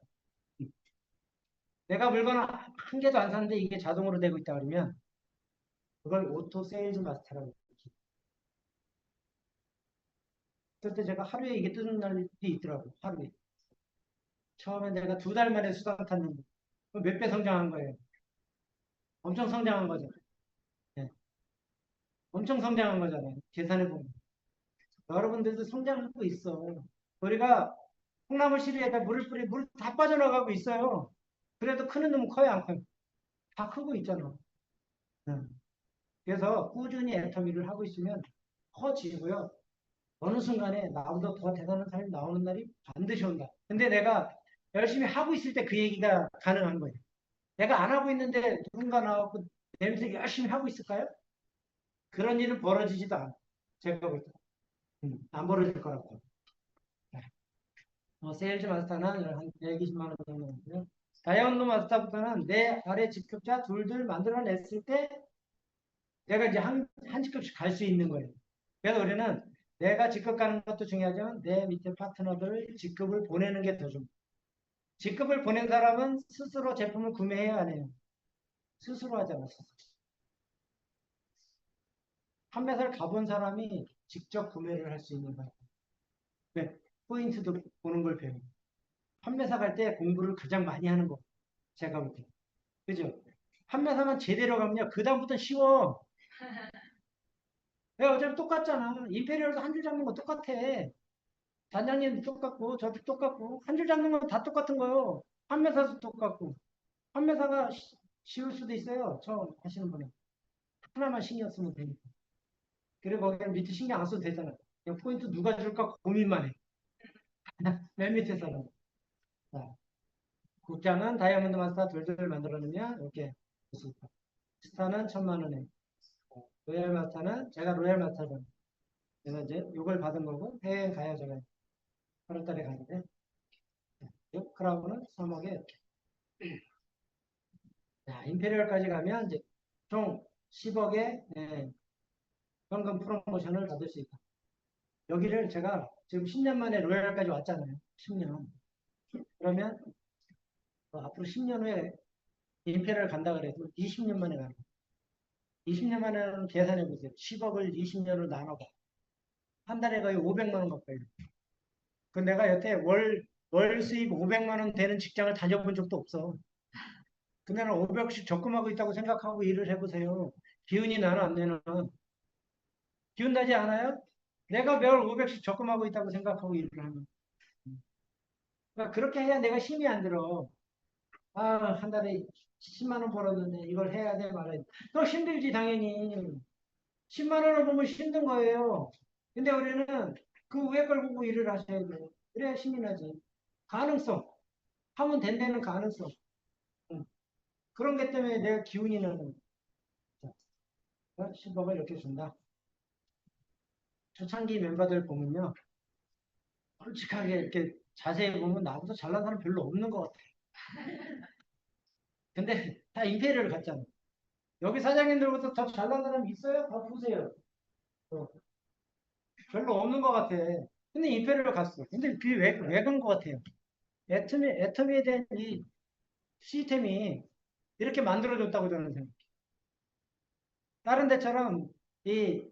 Speaker 1: 내가 물건 한 개도 안 샀는데 이게 자동으로 되고 있다 그러면 그걸 오토 세일즈 마스터라고 얘기해요. 그때 제가 하루에 이게 뜨는 날이 있더라고요. 하루에. 처음에 내가 2달 만에 수당 탔는데 몇 배 성장한 거예요. 엄청 성장한 거죠. 네. 엄청 성장한 거잖아요. 계산해보면. 여러분들도 성장하고 있어. 우리가 콩나물 시리에다 물을 뿌리 물 다 빠져나가고 있어요. 그래도 크는 놈은 커요, 안 커요? 다 크고 있잖아. 네. 그래서 꾸준히 애터미를 하고 있으면 커지고요. 어느 순간에 나보다 더 대단한 사람이 나오는 날이 반드시 온다. 근데 내가 열심히 하고 있을 때 그 얘기가 가능한 거예요. 내가 안 하고 있는데 누군가 나와서 내 밑에 열심히 하고 있을까요? 그런 일은 벌어지지도 않아. 제가 볼 때. 안 벌어질 거라고. 네. 세일즈 마스터는 한 120만 원 정도 되고요. 다이아몬드 마스터부터는 내 아래 직급자 둘둘 만들어냈을 때 내가 이제 한 직급씩 갈 수 있는 거예요. 그래서 우리는 내가 직급 가는 것도 중요하지만 내 밑에 파트너들 직급을 보내는 게 더 중요해요. 직급을 보낸 사람은 스스로 제품을 구매해야 안 해요. 스스로 하잖아. 스스로. 판매사를 가본 사람이 직접 구매를 할 수 있는 거예요. 네. 포인트도 보는 걸 배워요. 판매사 갈 때 공부를 가장 많이 하는 거. 제가 볼 때. 그죠? 판매사만 제대로 가면요. 그다음부터 쉬워. 내가 어차피 똑같잖아. 임페리얼도 한 줄 잡는 거 똑같아. 단장님도 똑같고, 저도 똑같고, 한 줄 잡는 건 다 똑같은 거요. 판매사도 똑같고. 판매사가 쉬울 수도 있어요. 처음 하시는 분은. 하나만 신경 쓰면 되니까. 그리고 거기는 밑에 신경 안 써도 되잖아. 그냥 포인트 누가 줄까 고민만 해. 맨 밑에서는. 자, 국장은 다이아몬드 마스터 둘둘 만들어내면 이렇게 볼 수 있다. 스타는 1,000만 원에. 로얄 마스터는 제가 로얄 마스터잖아요. 그래서 이제 이걸 받은 거고 해외 가야 제가 8월달에 가는데 크라우는 3억에 임페리얼까지 가면 이제 총 10억의 현금 프로모션을 받을 수 있다. 여기를 제가 지금 10년 만에 로얄까지 왔잖아요. 10년. 그러면 앞으로 10년 후에 임페리얼 간다 그래도 20년 만에 가는 거예요. 20년 만에는 계산해 보세요. 10억을 20년으로 나눠봐. 한 달에 거의 500만 원 가까이. 그 내가 여태 월 수입 500만 원 되는 직장을 다녀본 적도 없어. 근데 는 500씩 적금하고 있다고 생각하고 일을 해보세요. 기운이 나나 안 되나? 기운 나지 않아요? 내가 매월 500씩 적금하고 있다고 생각하고 일을 하면. 그러니까 그렇게 해야 내가 힘이 안 들어. 한 달에 10만 원 벌었는데 이걸 해야 돼 말아야 돼. 너 힘들지 당연히. 10만 원을 보면 힘든 거예요. 근데 우리는 그 위에 걸 보고 일을 하셔야 돼요. 그래야 힘이 나지. 가능성. 하면 된다는 가능성. 응. 그런 게 때문에 내가 기운이 나는 거야. 10억을 이렇게 준다. 초창기 멤버들 보면요. 솔직하게 이렇게 자세히 보면 나보다 잘난 사람 별로 없는 것 같아. 근데 다 임페리얼을 갔잖아. 여기 사장님들보다 더 잘난 사람 있어요? 다 보세요. 어, 별로 없는 것 같아. 근데 임페리얼 갔어. 근데 그게 왜 그런 것 같아요? 애터미에 대한 이 시스템이 이렇게 만들어졌다고 저는 생각해요. 다른 데처럼 이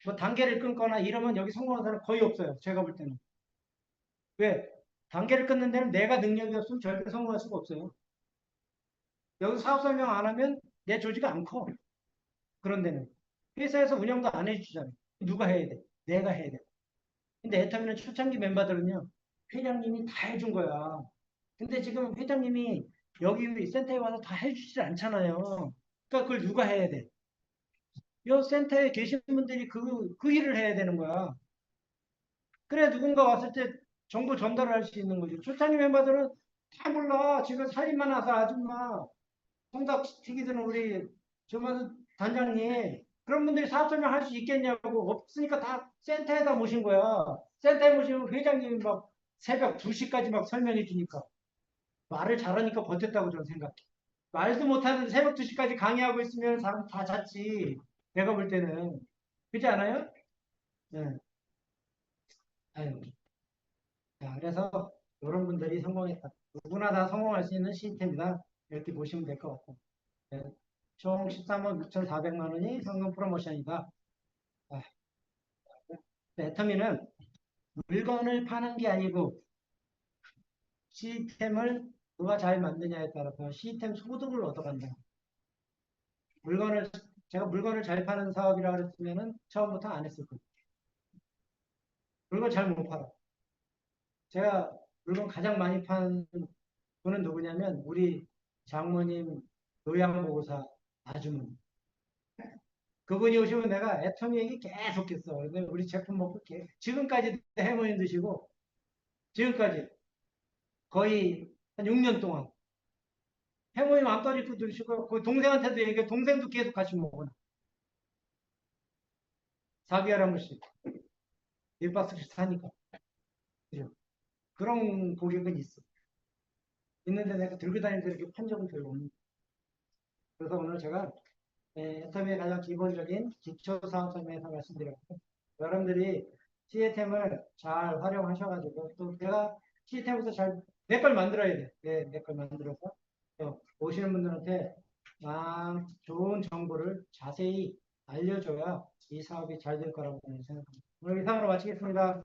Speaker 1: 뭐 단계를 끊거나 이러면 여기 성공한 사람 거의 없어요. 제가 볼 때는. 왜? 단계를 끊는 데는 내가 능력이 없으면 절대 성공할 수가 없어요. 여기 사업 설명 안 하면 내 조직이 안 커. 그런 데는. 회사에서 운영도 안 해주잖아요. 누가 해야 돼? 내가 해야 돼. 근데 애터미는 초창기 멤버들은요. 회장님이 다 해준 거야. 근데 지금 회장님이 여기 센터에 와서 다 해주질 않잖아요. 그러니까 그걸 누가 해야 돼? 이 센터에 계신 분들이 그 일을 해야 되는 거야. 그래 누군가 왔을 때 정보 전달을 할 수 있는 거죠. 초창기 멤버들은 다 몰라. 지금 살인만 하사 아줌마, 통닭 튀기던 우리 조만 단장님 그런 분들이 사업 설명할 수 있겠냐고 없으니까 다 센터에다 모신 거야. 센터에 모시면 회장님이 막 새벽 2시까지 막 설명해 주니까 말을 잘하니까 버텼다고 저는 생각해. 말도 못하는 새벽 2시까지 강의하고 있으면 사람 다 잤지. 내가 볼 때는. 그렇지 않아요? 네. 아유. 자, 그래서 이런 분들이 성공했다. 누구나 다 성공할 수 있는 시스템이다. 이렇게 보시면 될 것 같고. 네. 총 13억 6,400만 원이 현금 프로모션이다. 아, 애터미는 물건을 파는 게 아니고 시스템을 누가 잘 만드냐에 따라서 시스템 소득을 얻어간다. 물건을 제가 물건을 잘 파는 사업이라고 그랬으면은 처음부터 안 했을 거예요. 물건 잘 못 팔아. 제가 물건 가장 많이 판 분은 누구냐면 우리 장모님 요양보호사 아주머니. 그분이 오시면 내가 애터미 얘기 계속 했어. 근데 우리 제품 먹고 지금까지 해모인 드시고 지금까지 거의 한 6년 동안 해모임 안 떨어지고 드시고 그 동생한테도 얘기해. 동생도 계속 같이 먹어. 4개월에 한 번씩 1박스씩 사니까. 그죠? 그런 고객은 있어. 있는데 내가 들고 다니면서 이렇게 판 적은 별로 없는. 그래서 오늘 제가 애터미의 가장 기본적인 기초사업 설명에서 말씀드렸고 여러분들이 시스템을 잘 활용하셔가지고 또 내가 시스템부터 잘 내 걸 만들어야 돼. 내 걸 만들어서 오시는 분들한테 좋은 정보를 자세히 알려줘야 이 사업이 잘 될 거라고 저는 생각합니다. 오늘 이상으로 마치겠습니다.